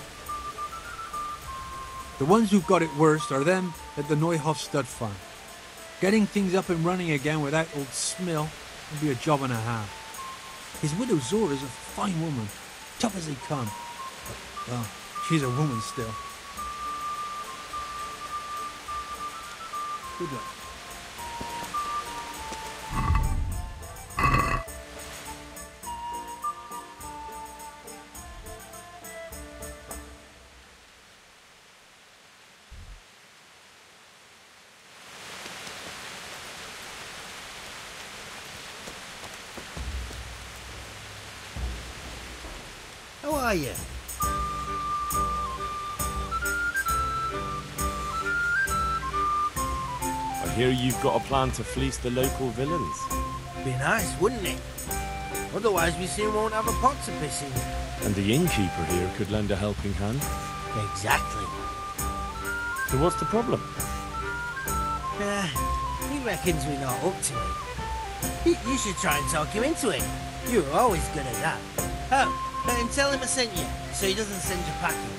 The ones who've got it worst are them at the Neuhof stud farm. Getting things up and running again without old Smill will be a job and a half. His widow Zora's a fine woman, tough as they come. But, well, she's a woman still. Good luck. How are you? I hear you've got a plan to fleece the local villains. Be nice, wouldn't it? Otherwise we soon won't have a pot to piss in. And the innkeeper here could lend a helping hand. Exactly. So what's the problem? He reckons we're not up to it. You should try and talk him into it. You were always good at that. Oh, and tell him I sent you, so he doesn't send you packing.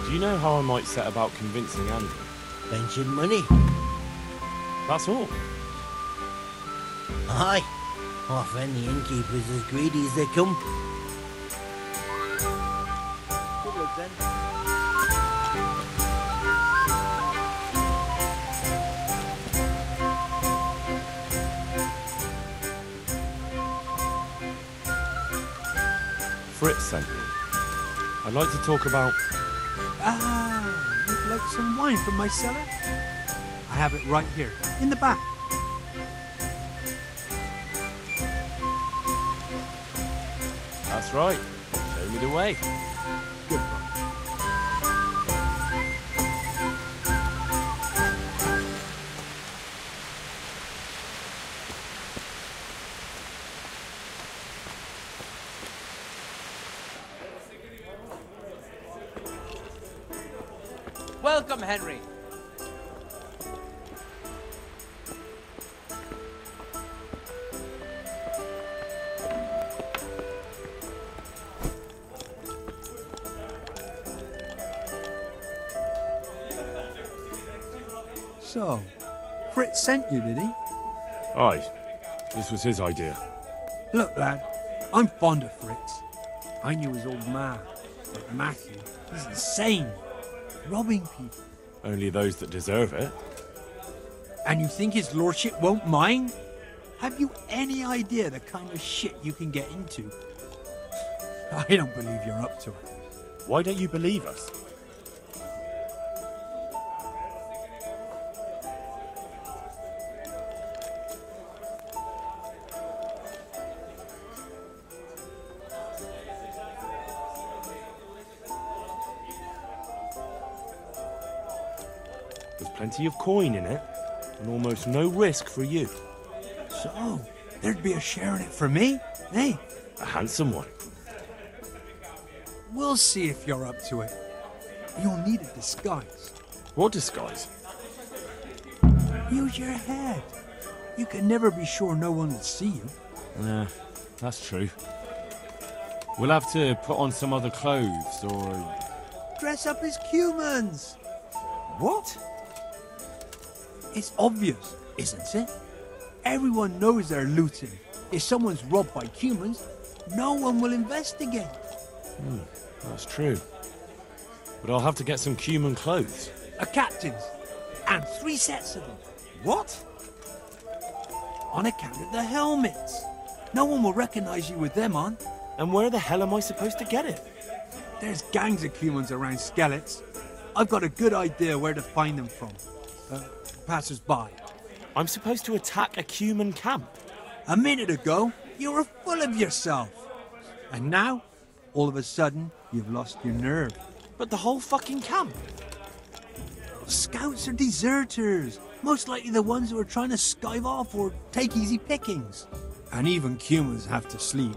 Do you know how I might set about convincing Andrew? Mention money. That's all. Aye. Our friend the innkeeper's as greedy as they come. Good luck then. Fritz sent me. I'd like to talk about... Ah, you'd like some wine from my cellar? I have it right here, in the back. That's right. Show me the way. Good. Welcome, Henry. So, Fritz sent you, did he? Aye. This was his idea. Look, lad, I'm fond of Fritz. I knew his old man, but Matthew, he's insane. Robbing people. Only those that deserve it. And you think his lordship won't mind? Have you any idea the kind of shit you can get into? I don't believe you're up to it. Why don't you believe us? There's plenty of coin in it, and almost no risk for you. So, there'd be a share in it for me, eh? A handsome one. We'll see if you're up to it. You'll need a disguise. What disguise? Use your head. You can never be sure no one will see you. Yeah, that's true. We'll have to put on some other clothes, or... Dress up as humans. What? It's obvious, isn't it? Everyone knows they're looting. If someone's robbed by humans, no one will investigate. That's true. But I'll have to get some human clothes. A captain's. And 3 sets of them. What? On account of the helmets. No one will recognize you with them on. And where the hell am I supposed to get it? There's gangs of humans around Skellets. I've got a good idea where to find them from. Passers-by. I'm supposed to attack a human camp. A minute ago, you were full of yourself. And now, all of a sudden, you've lost your nerve. But the whole fucking camp. Scouts are deserters. Most likely the ones who are trying to skive off or take easy pickings. And even humans have to sleep.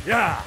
Yeah.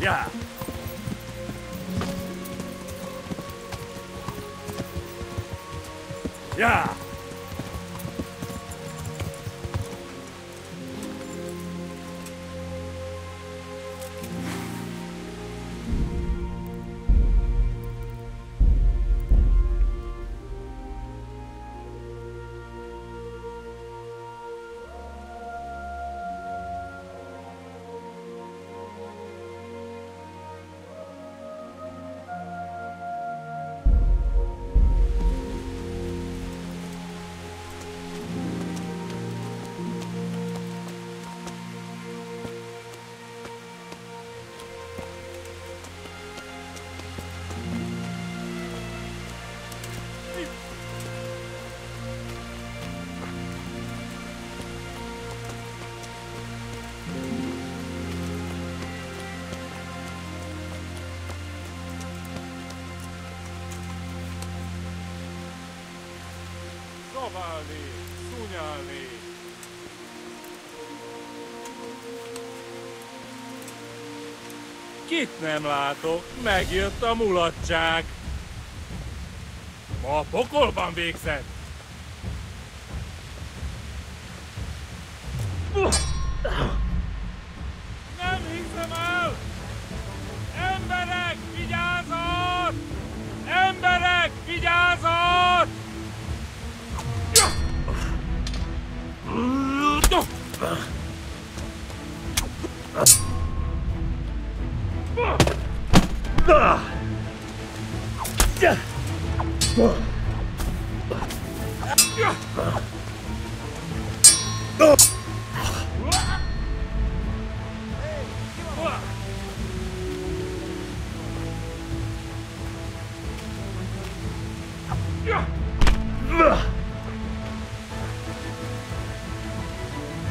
Yeah. Yeah. Szaválni, szúnyálni. Kit nem látok? Megjött a mulatság. Ma a pokolban végzett. Nem hiszem el! Emberek, vigyázat! Emberek, vigyázat!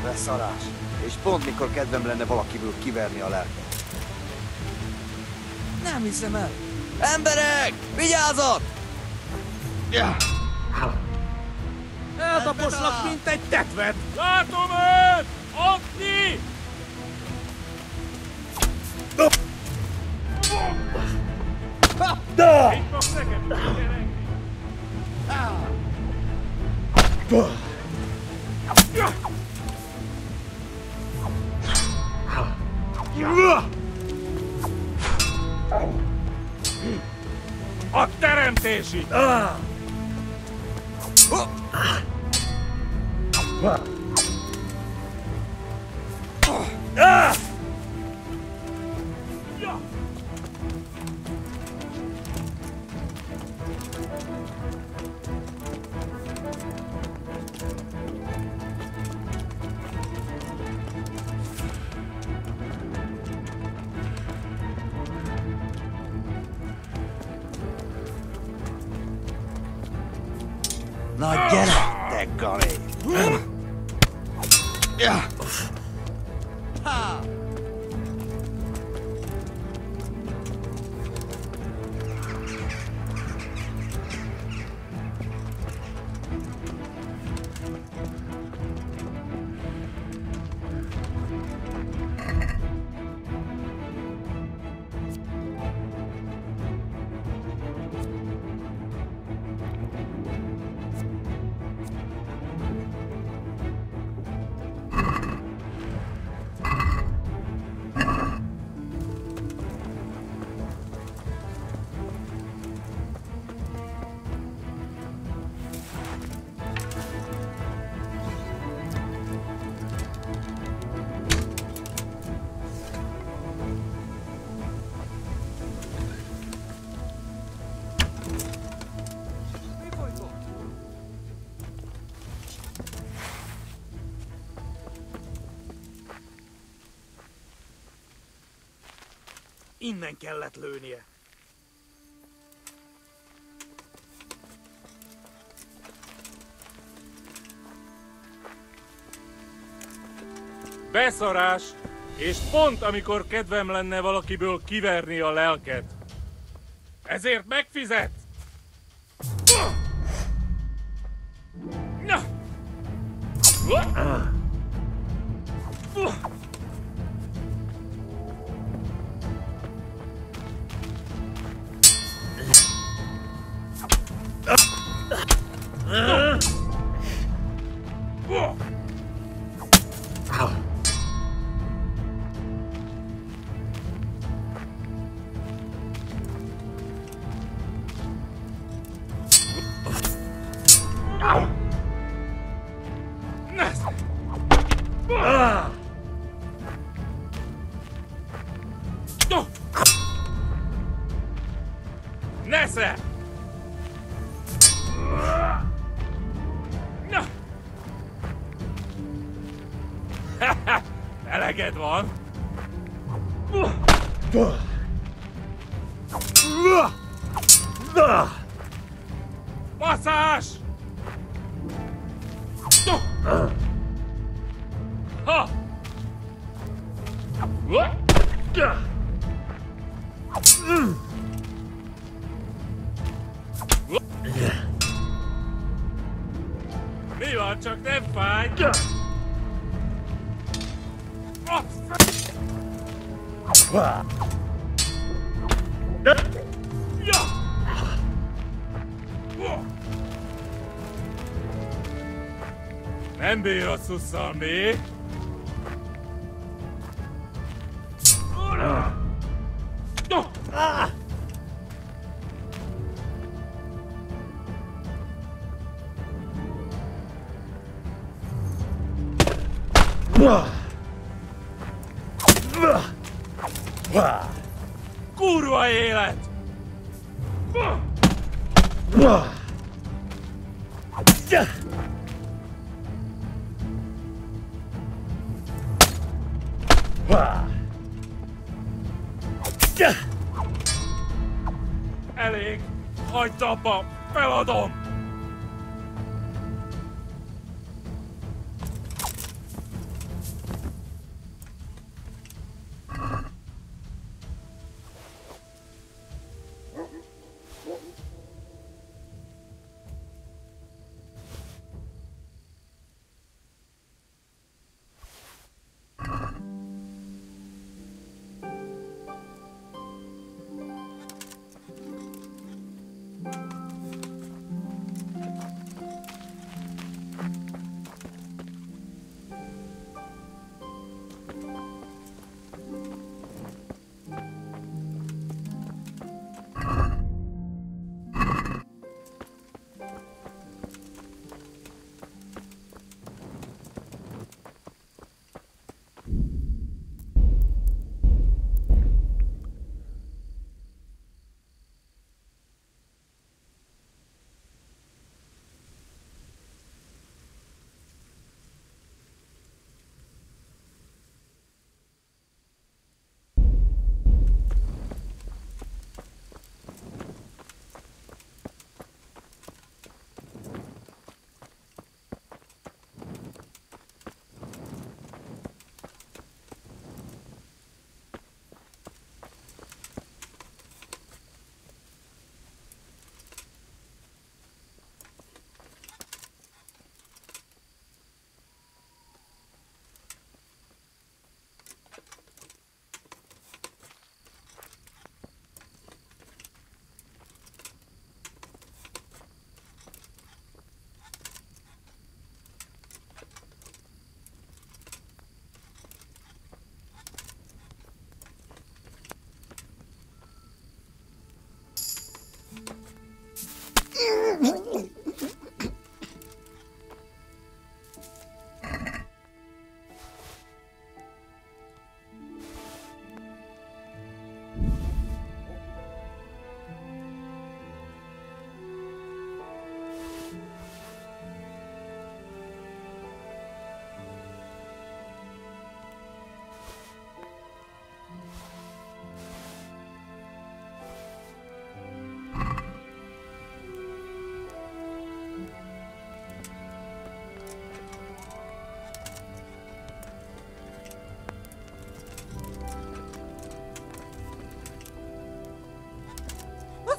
Beszarás. És pont mikor kedvem lenne valakiből kiverni a lelket. Nem hiszem el. Emberek! Vigyázat! Eltaposlak, mint egy tetvet! Látom őt! Add ki! Itt fogsz nekem, gyerek! A teremtési! Na gyere, te gali! Innen kellett lőnie. Beszarás! És pont amikor kedvem lenne valakiből kiverni a lelket. Ezért megfizet! Nesze! Eleged van! Baszás! Ha! Mi van, csak nem fáj? Nem bírod szusszalni. Kurva élet! Elég! Hagyd abba! Feladom!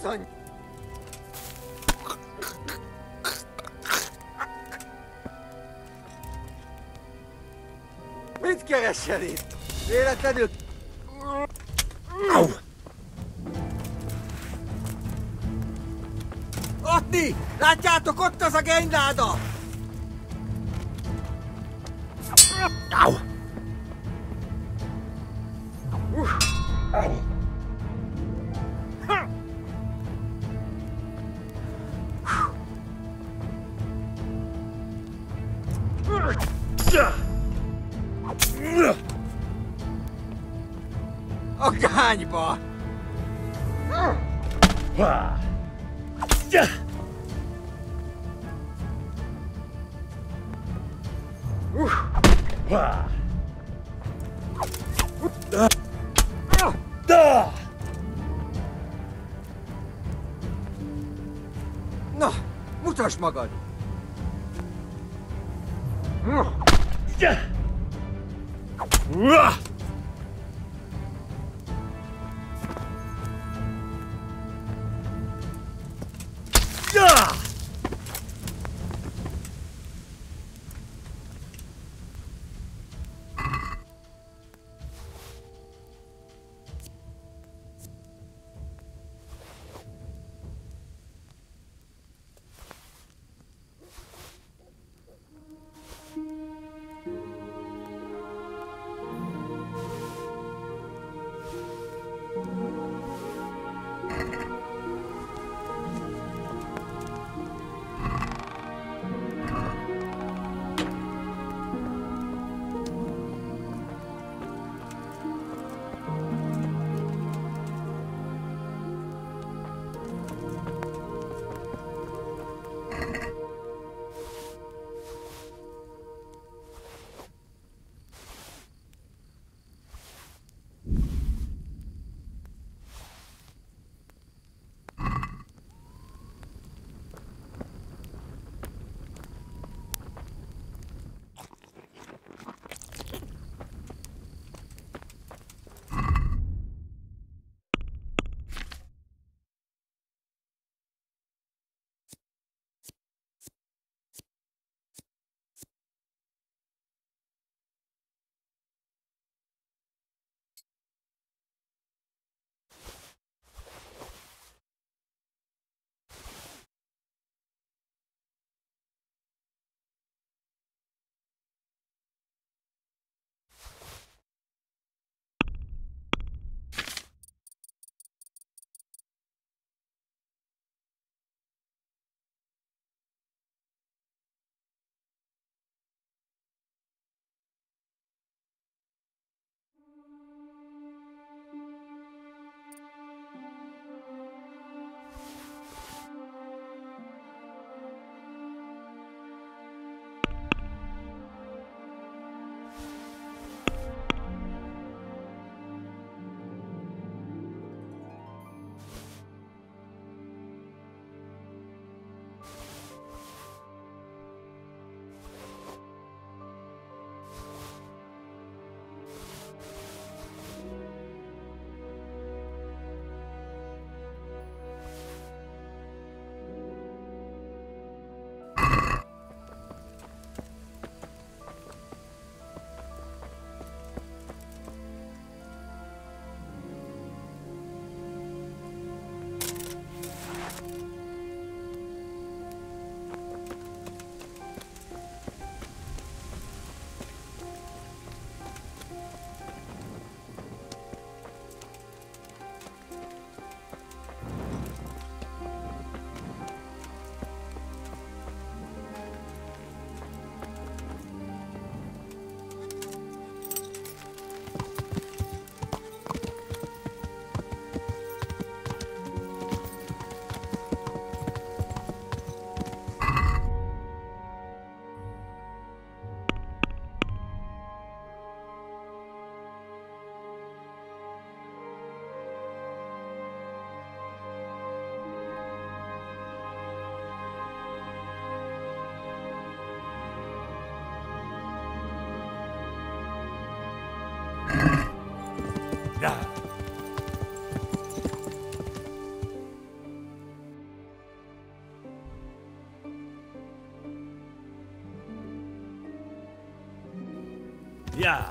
Asszony! Mit keresel itt? Véletlenül... Ottni! Látjátok, ott az a genyláda! A gányba! Na, mutasd magad! Yeah.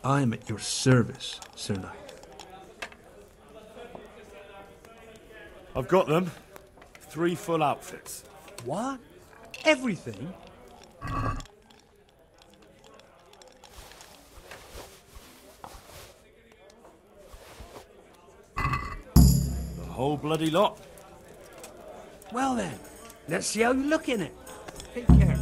I am at your service, Sir Knight. I've got them. 3 full outfits. What? Everything? The whole bloody lot. Well then, let's see how you look in it. Take care.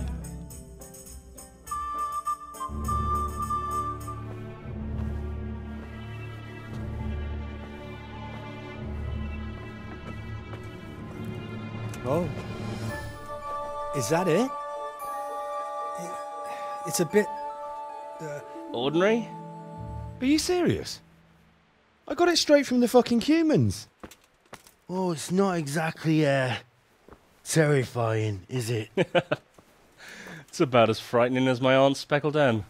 Oh. Is that it? It's a bit... Ordinary? Are you serious? I got it straight from the fucking humans. Oh, it's not exactly, terrifying, is it? It's about as frightening as my aunt's speckled hen.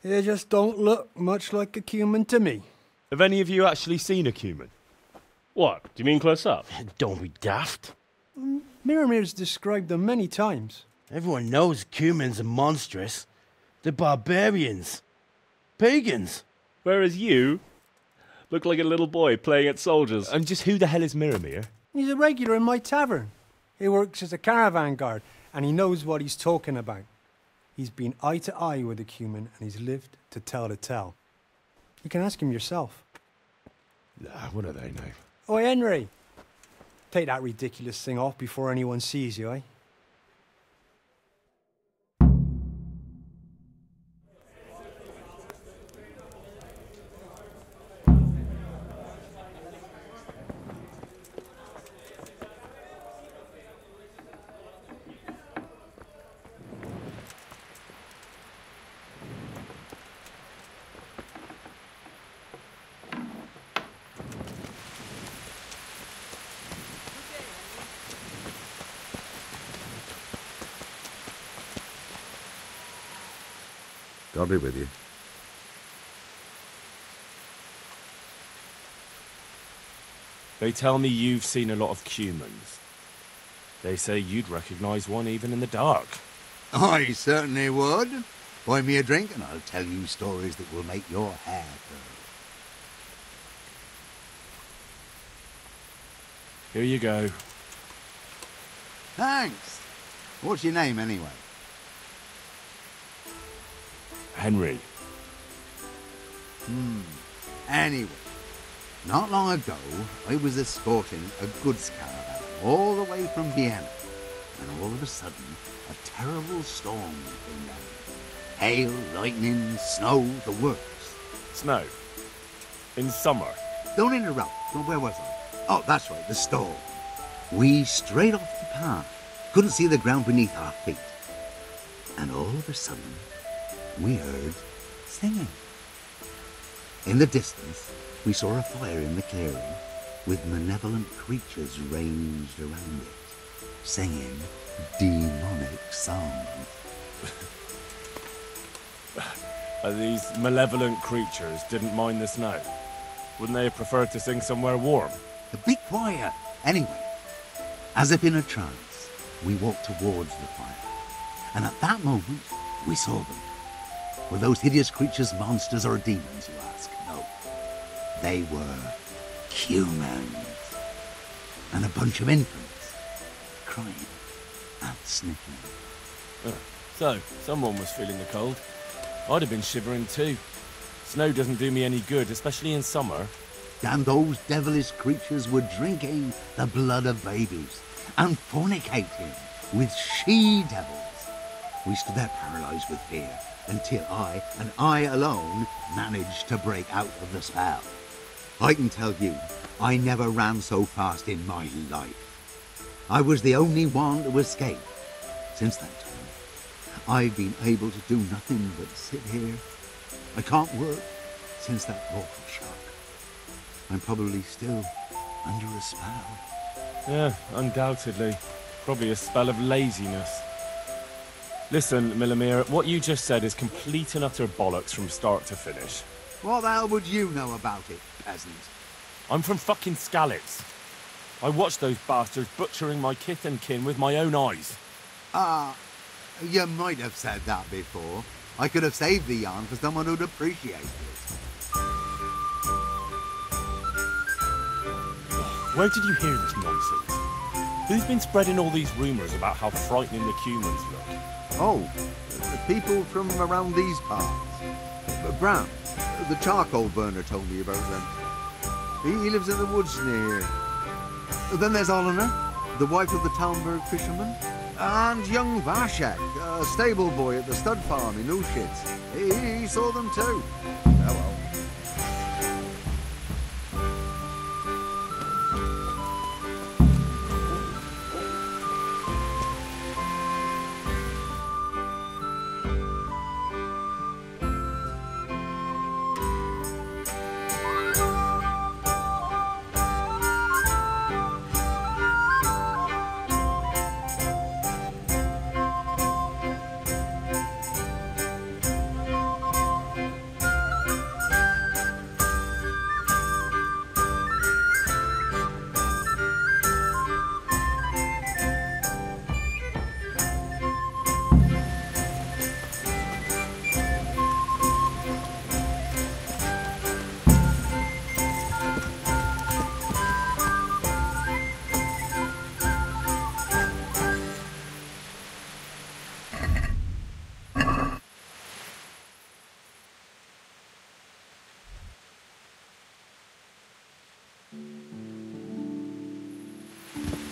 They just don't look much like a cumin to me. Have any of you actually seen a cumin? What? Do you mean close up? Don't be daft. Miramir's described them many times. Everyone knows cumins are monstrous. They're barbarians. Pagans. Whereas you look like a little boy playing at soldiers. And just who the hell is Miramir? He's a regular in my tavern. He works as a caravan guard, and he knows what he's talking about. He's been eye to eye with a cumin, and he's lived to tell the tale. You can ask him yourself. What are they now? Oi, Henry. Take that ridiculous thing off before anyone sees you, eh? God be with you. They tell me you've seen a lot of cumins. They say you'd recognise one even in the dark. I certainly would. Buy me a drink and I'll tell you stories that will make your hair curl. Here you go. Thanks. What's your name anyway? Henry. Anyway, not long ago, I was escorting a goods caravan all the way from Vienna, and all of a sudden, a terrible storm came down. Hail, lightning, snow, the works. Snow? In summer? Don't interrupt. Where was I? Oh, that's right, the storm. We strayed off the path. Couldn't see the ground beneath our feet. And all of a sudden, we heard singing. In the distance, we saw a fire in the clearing with malevolent creatures ranged around it, singing demonic songs. These malevolent creatures didn't mind the snow. Wouldn't they have preferred to sing somewhere warm? Be quiet. Anyway, as if in a trance, we walked towards the fire. And at that moment, we saw them. Were those hideous creatures monsters or demons, you ask? No. They were humans. And a bunch of infants, crying and sniffling. So, someone was feeling the cold. I'd have been shivering too. Snow doesn't do me any good, especially in summer. And those devilish creatures were drinking the blood of babies and fornicating with she-devils. We stood there paralysed with fear until I, and I alone, managed to break out of the spell. I can tell you, I never ran so fast in my life. I was the only one to escape. Since that time, I've been able to do nothing but sit here. I can't work since that awful shock. I'm probably still under a spell. Yeah, undoubtedly. Probably a spell of laziness. Listen, Millimere, what you just said is complete and utter bollocks from start to finish. What the hell would you know about it, peasant? I'm from fucking Skalitz. I watched those bastards butchering my kith and kin with my own eyes. You might have said that before. I could have saved the yarn for someone who'd appreciate it. Where did you hear this nonsense? Who's been spreading all these rumours about how frightening the humans look? Oh, the people from around these parts. Brown, the charcoal burner told me about them. He lives in the woods near here. Then there's Olener, the wife of the Talmberg fisherman. And young Vashek, a stable boy at the stud farm in Ushitz. He saw them too. Hello.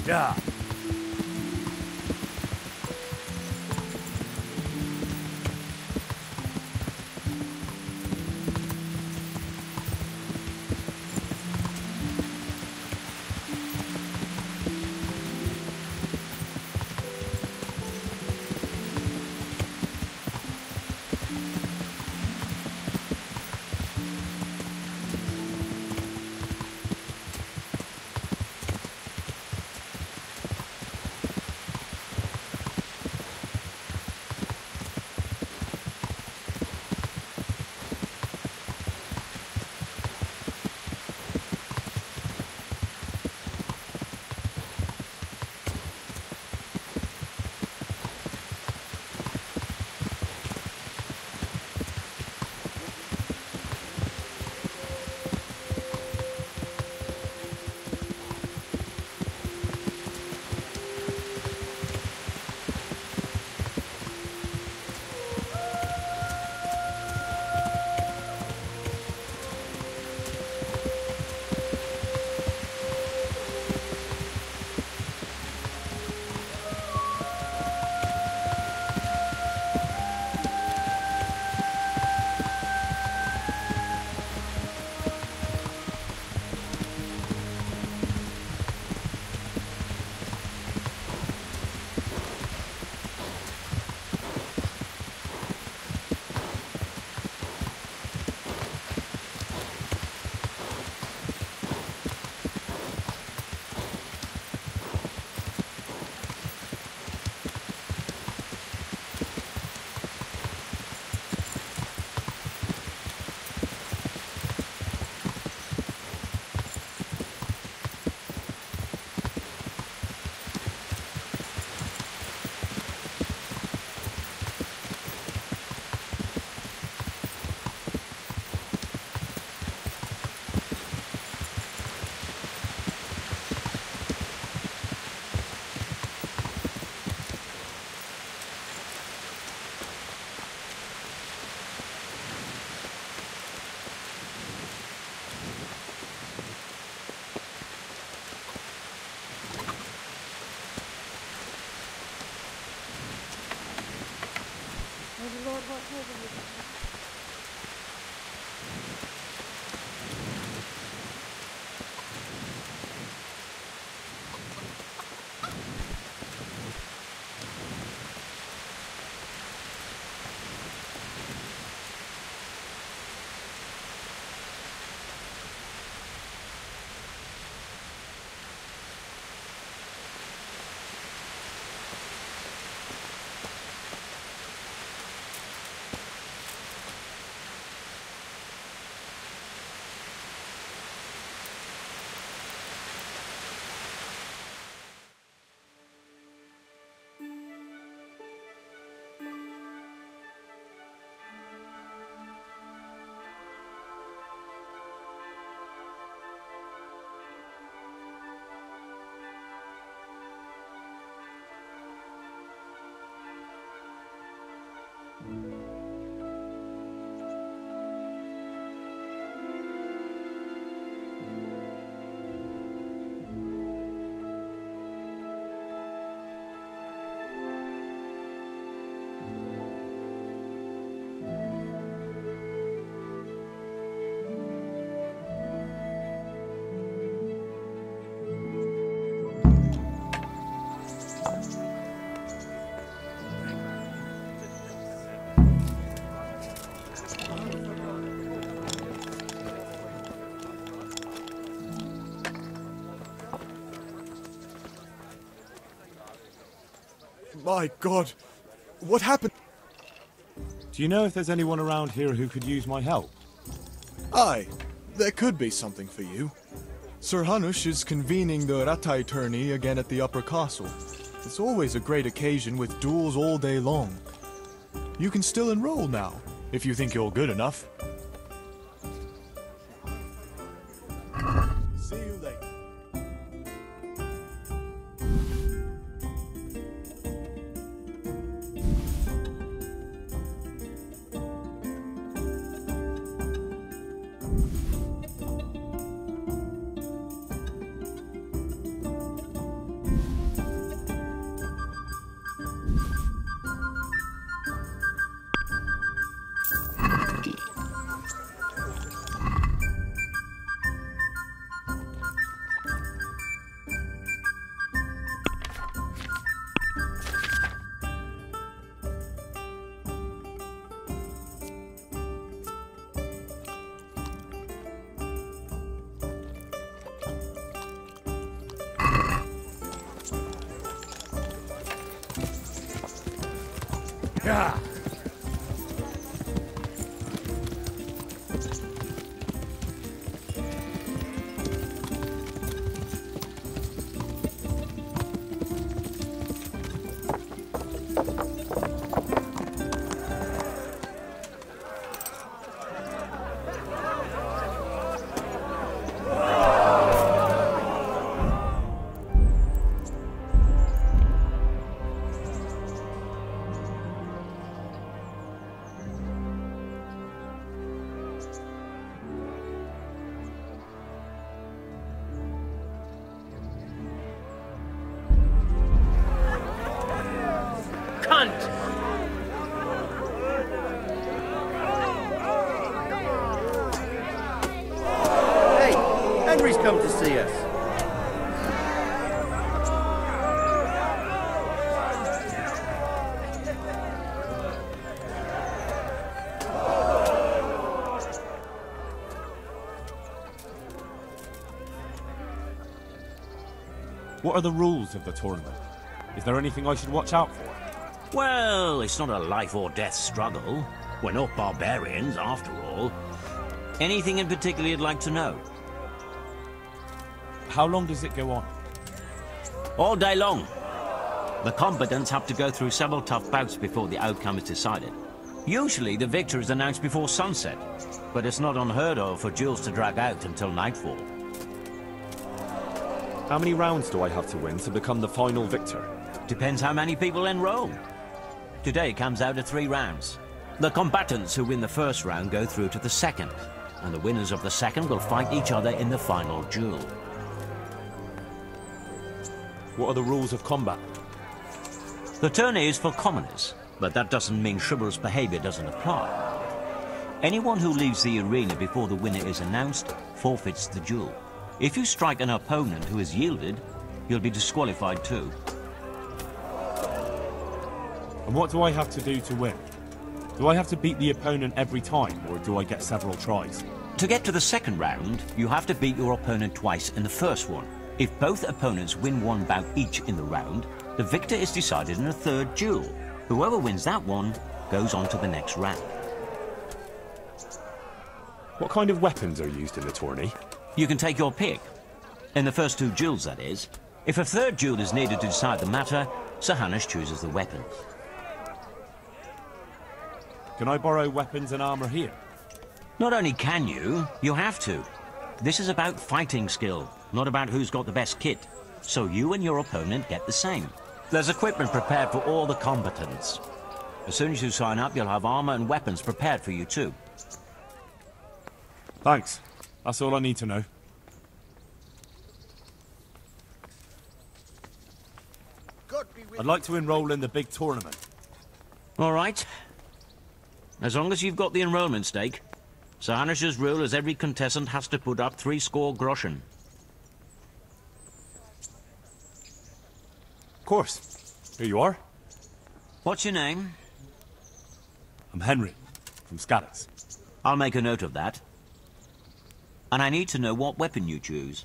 Yeah. My God, what happened? Do you know if there's anyone around here who could use my help? Aye, there could be something for you. Sir Hanush is convening the Ratai tourney again at the Upper Castle. It's always a great occasion with duels all day long. You can still enroll now, if you think you're good enough. See you later. Yeah. Hey, Henry's come to see us. What are the rules of the tournament? Is there anything I should watch out for? Well, it's not a life or death struggle. We're not barbarians, after all. Anything in particular you'd like to know? How long does it go on? All day long. The combatants have to go through several tough bouts before the outcome is decided. Usually the victor is announced before sunset, but it's not unheard of for duels to drag out until nightfall. How many rounds do I have to win to become the final victor? Depends how many people enroll. Today comes out at 3 rounds. The combatants who win the first round go through to the second, and the winners of the second will fight each other in the final duel. What are the rules of combat? The tourney is for commoners. but that doesn't mean chivalrous behavior doesn't apply. Anyone who leaves the arena before the winner is announced forfeits the duel. If you strike an opponent who has yielded, you'll be disqualified too. And what do I have to do to win? Do I have to beat the opponent every time, or do I get several tries? To get to the second round, you have to beat your opponent twice in the first one. If both opponents win one bout each in the round, the victor is decided in a third duel. Whoever wins that one goes on to the next round. What kind of weapons are used in the tourney? You can take your pick. In the first two duels, that is. If a third duel is needed to decide the matter, Sir Hanush chooses the weapons. Can I borrow weapons and armor here? Not only can you, you have to. This is about fighting skill, not about who's got the best kit. So you and your opponent get the same. There's equipment prepared for all the combatants. As soon as you sign up, you'll have armor and weapons prepared for you too. Thanks. That's all I need to know. I'd like to enroll in the big tournament. All right. As long as you've got the enrollment stake. Sir Hanush's rule is every contestant has to put up 60 groschen. Of course. Here you are. What's your name? I'm Henry, from Scaddis. I'll make a note of that. And I need to know what weapon you choose.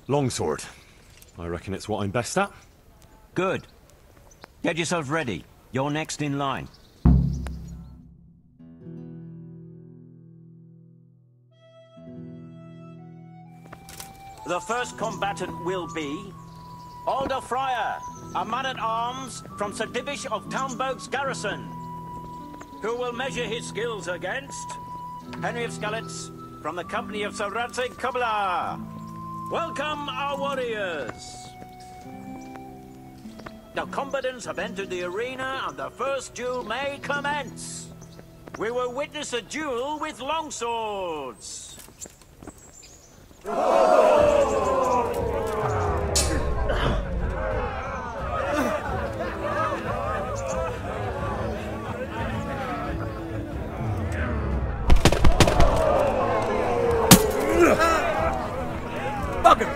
Longsword. I reckon it's what I'm best at. Good. Get yourself ready. You're next in line. The first combatant will be Alder Fryer, a man-at-arms from Sir Divish of Townboat's garrison, who will measure his skills against Henry of Skalitz from the company of Sir Radzig Kubla. Welcome, our warriors. The combatants have entered the arena and the first duel may commence. We will witness a duel with longswords. Bugger!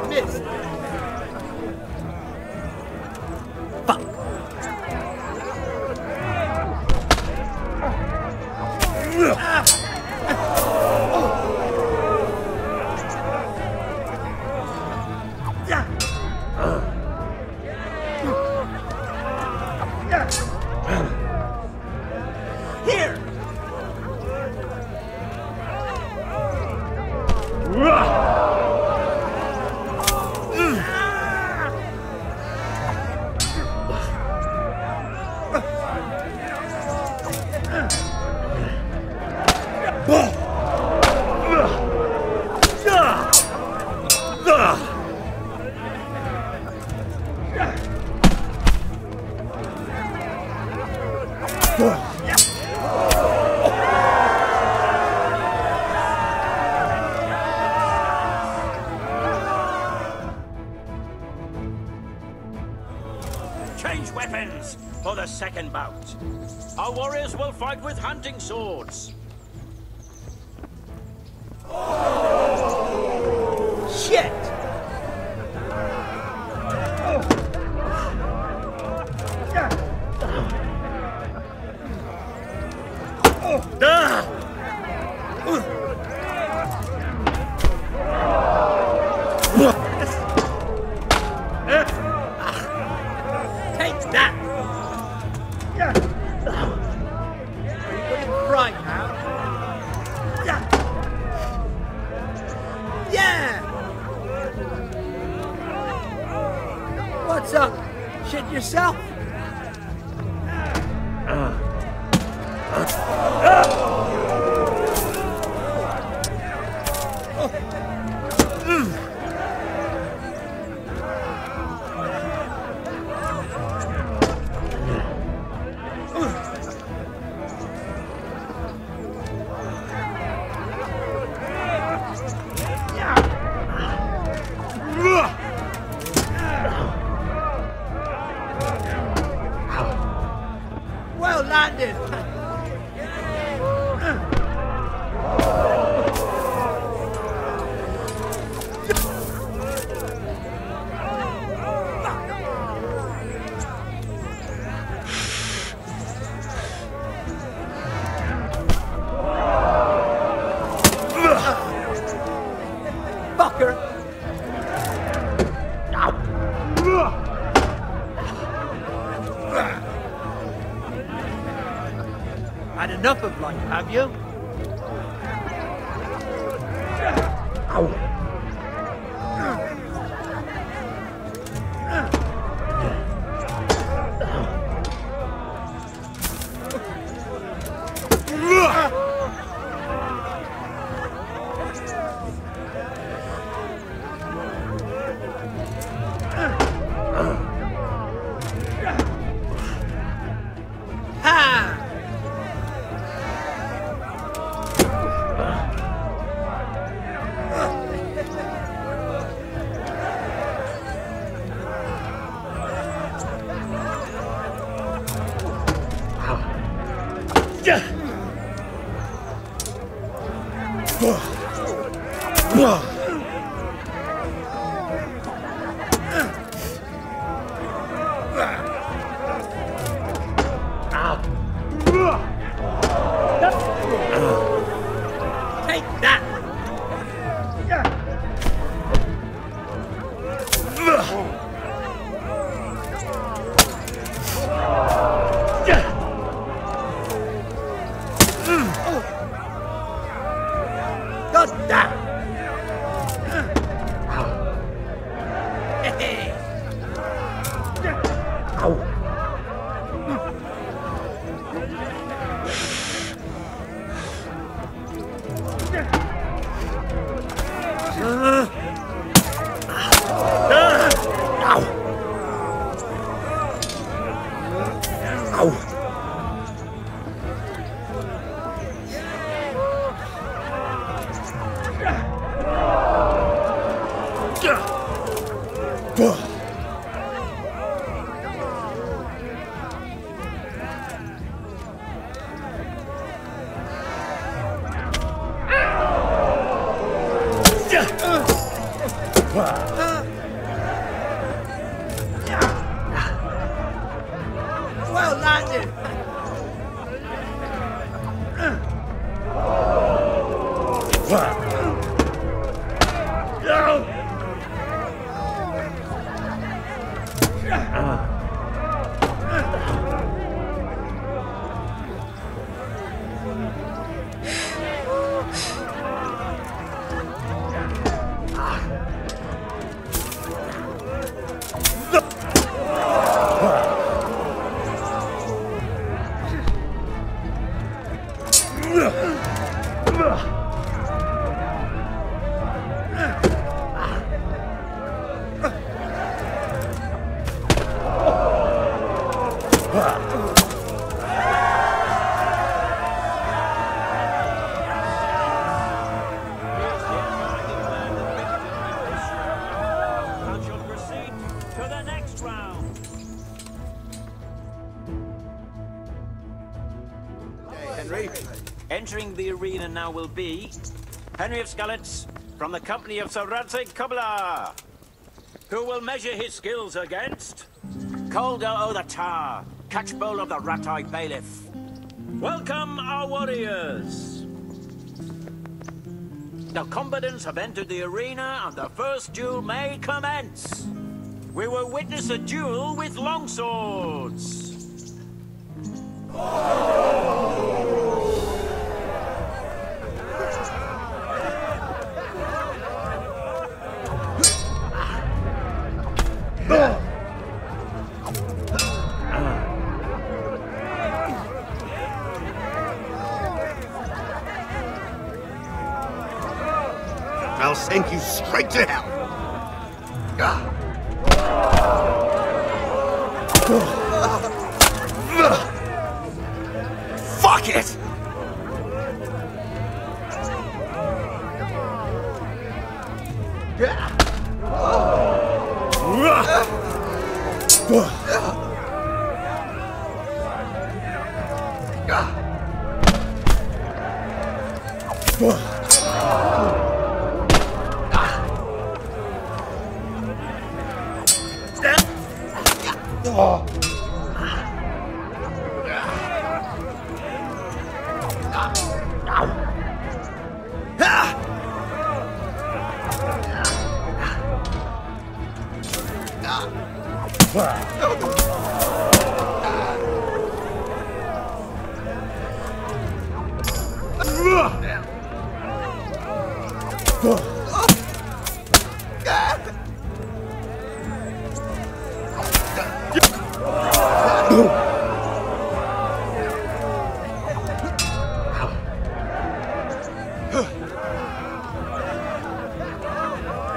Missed. Fuck. Here. Change weapons for the second bout. Our warriors will fight with hunting swords. Shit! Take that! Are you going to cry now? shit yourself. Well landed! Fucker! Had enough of life, have you? Take that! Got that! Well landed! Entering the arena now will be Henry of Skalitz from the company of Sir Radzig Kubla, who will measure his skills against Colder o' the Tar, Catchbowl of the Ratai Bailiff. Welcome, our warriors! The combatants have entered the arena and the first duel may commence. We will witness a duel with longswords. I'll send you straight to hell. Fuck it!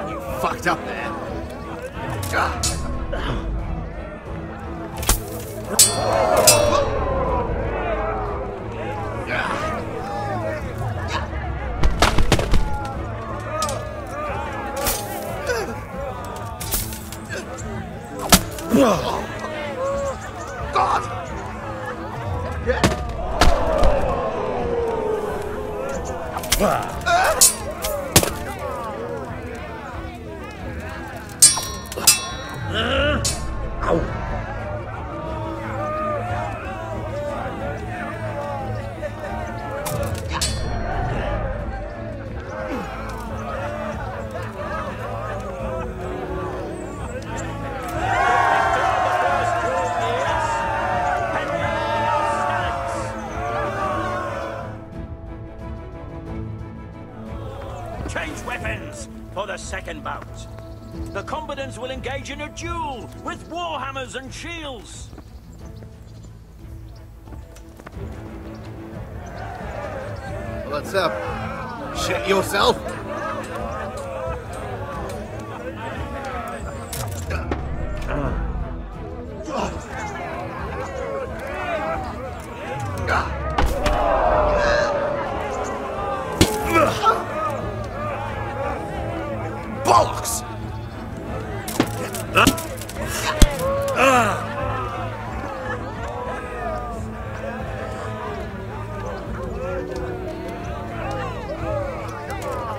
You fucked up there. Change weapons for the second bout. The combatants will engage in a duel with warhammers and shields. What's up? Shit yourself? Bollocks!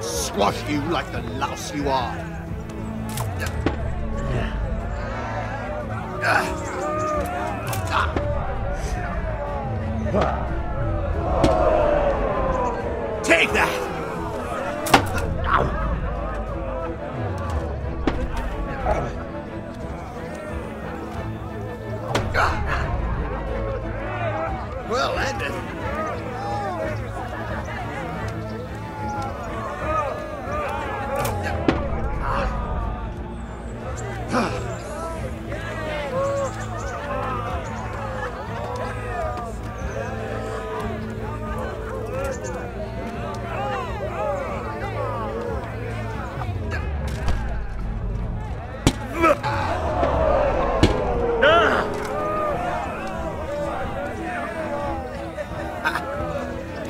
Squash you like the louse you are. Take that! Well ended.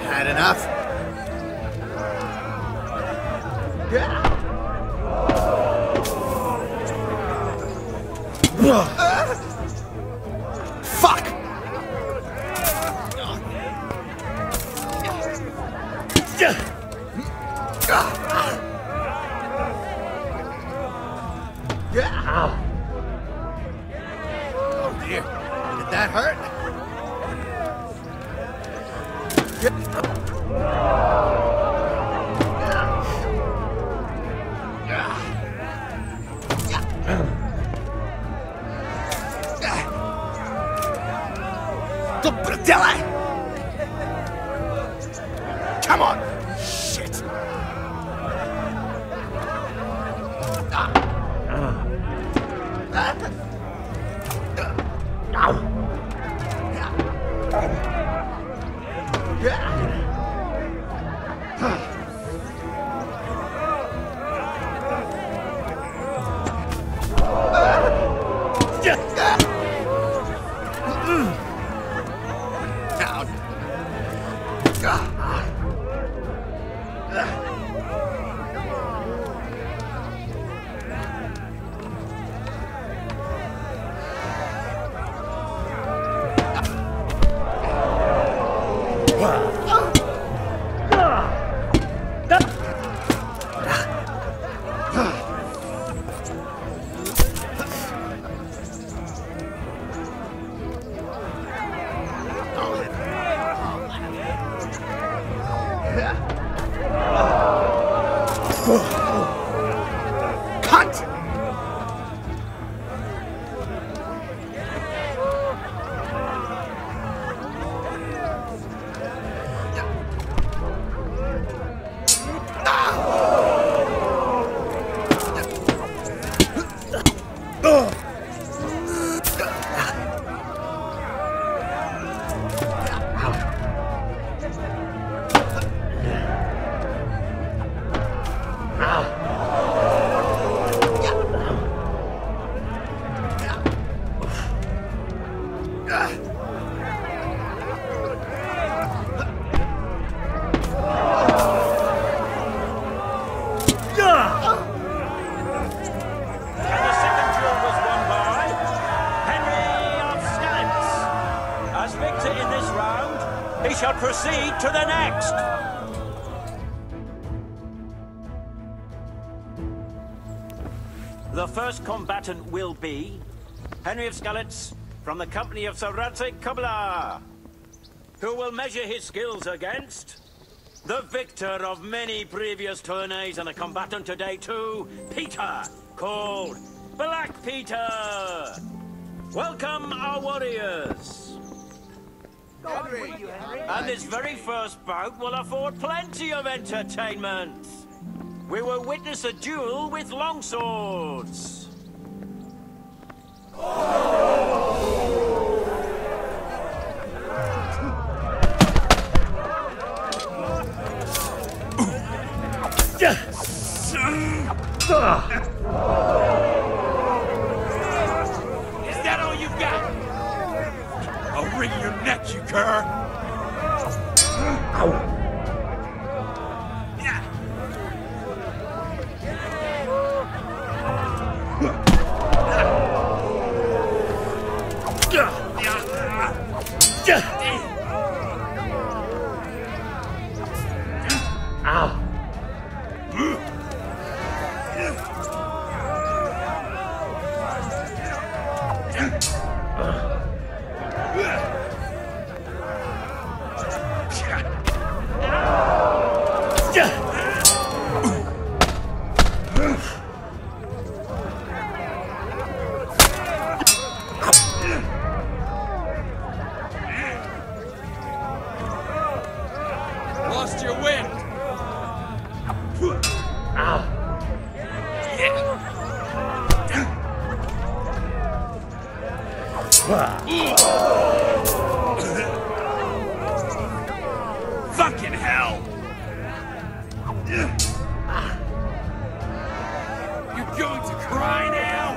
Had enough? Fuck! Oh dear, did that hurt? Come on! Shit! Cut! Shall proceed to the next. The first combatant will be Henry of Skalitz from the company of Sir Radzig Kobyla, who will measure his skills against the victor of many previous tourneys and a combatant today too, Peter, called Black Peter. Welcome our warriors. And this very first bout will afford plenty of entertainment. We will witness a duel with longswords. Is that all you've got? I'll wring your neck, you cur! Ow! Lost your wind. Fucking hell! You're going to cry now?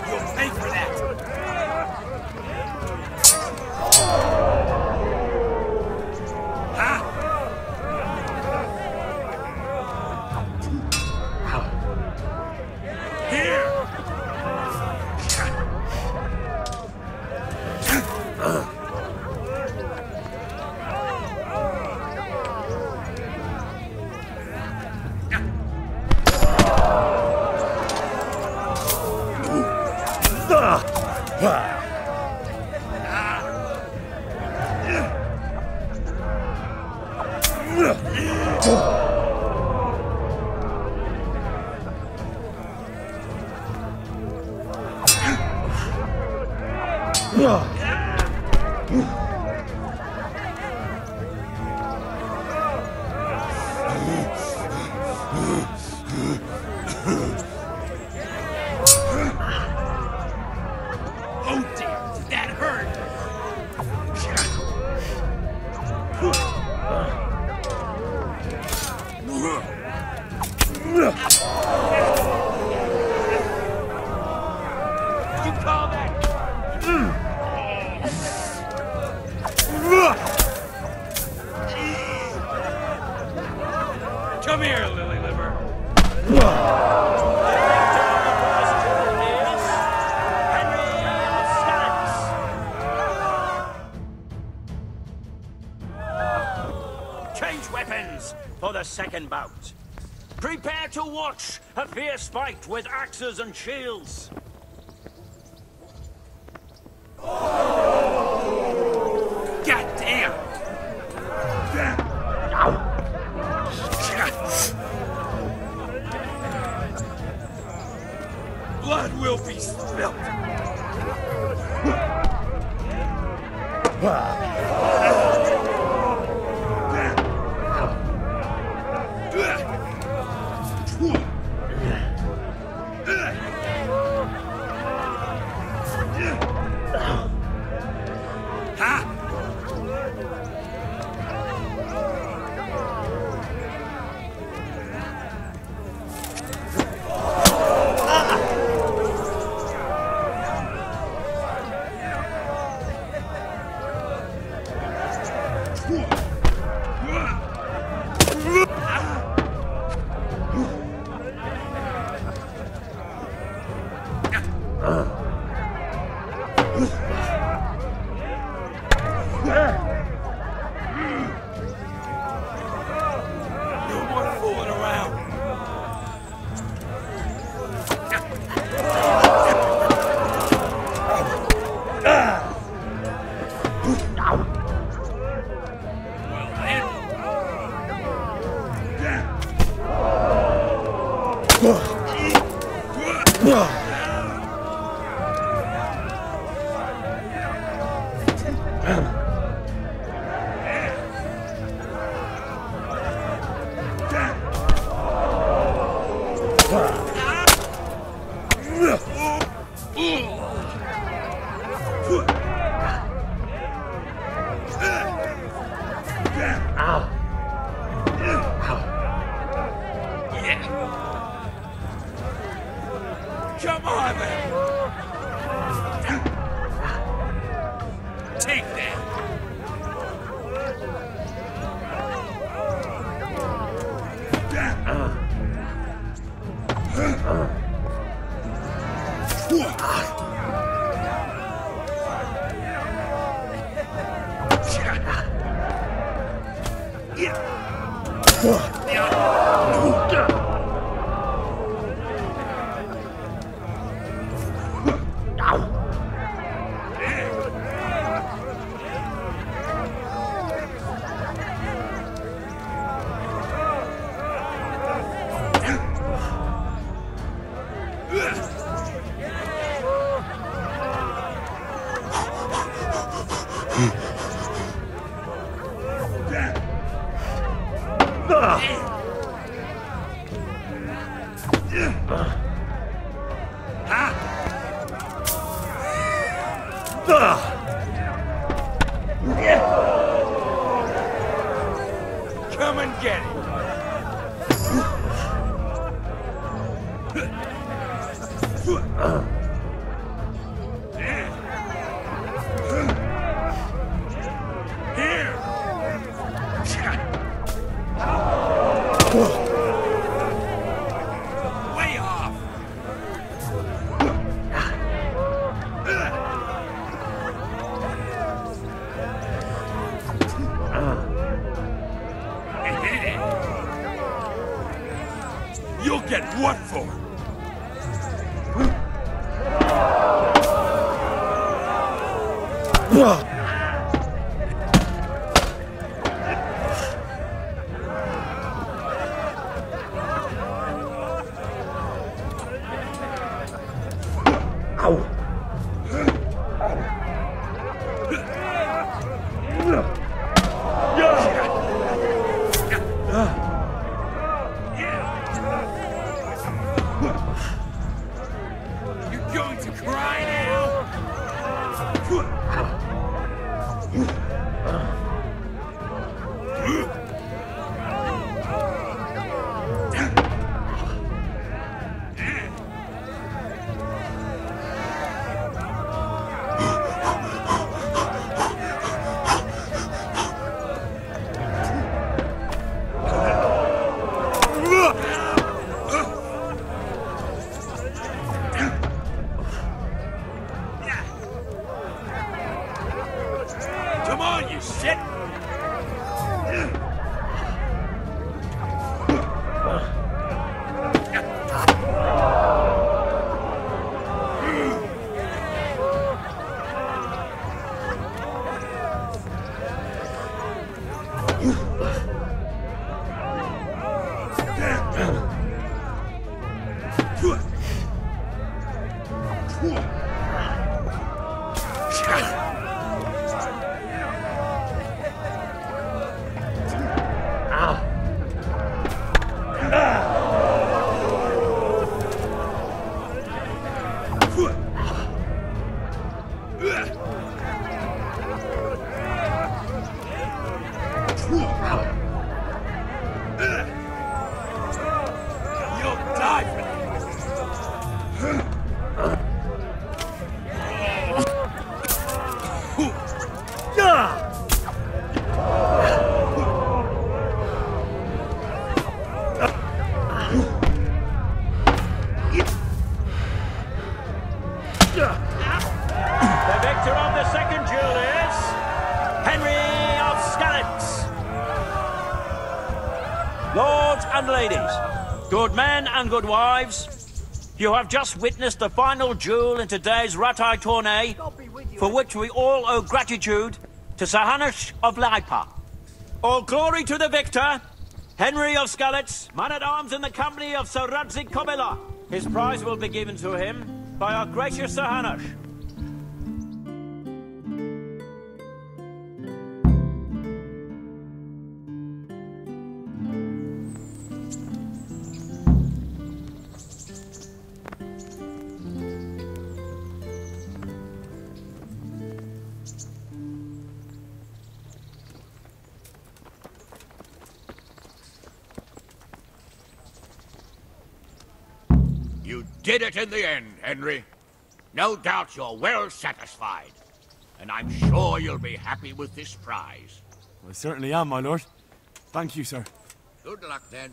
You'll pay for that! Oh dear, that hurt! You call that? Come here, lily liver. Change weapons for the second bout. Prepare to watch a fierce fight with axes and shields. God damn! Blood will be spilt. Come on, then! Take that! Come and get it! Way off! You'll get what for? You're going to cry now? Lords and ladies, good men and good wives, you have just witnessed the final duel in today's Ratai tourney, for which we all owe gratitude to Sir Hanush of Laipa. All glory to the victor, Henry of Skalitz, man-at-arms in the company of Sir Radzik Kobila. His prize will be given to him by our gracious Sir Hanush. You did it in the end, Henry. No doubt you're well satisfied. And I'm sure you'll be happy with this prize. I certainly am, my lord. Thank you, sir. Good luck, then.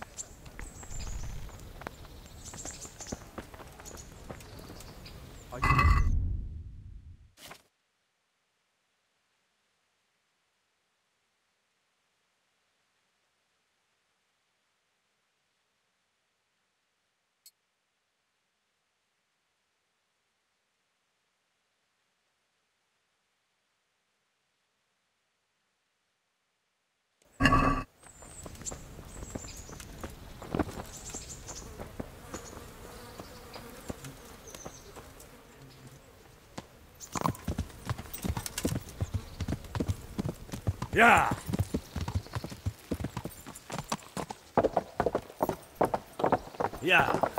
Yeah. Yeah.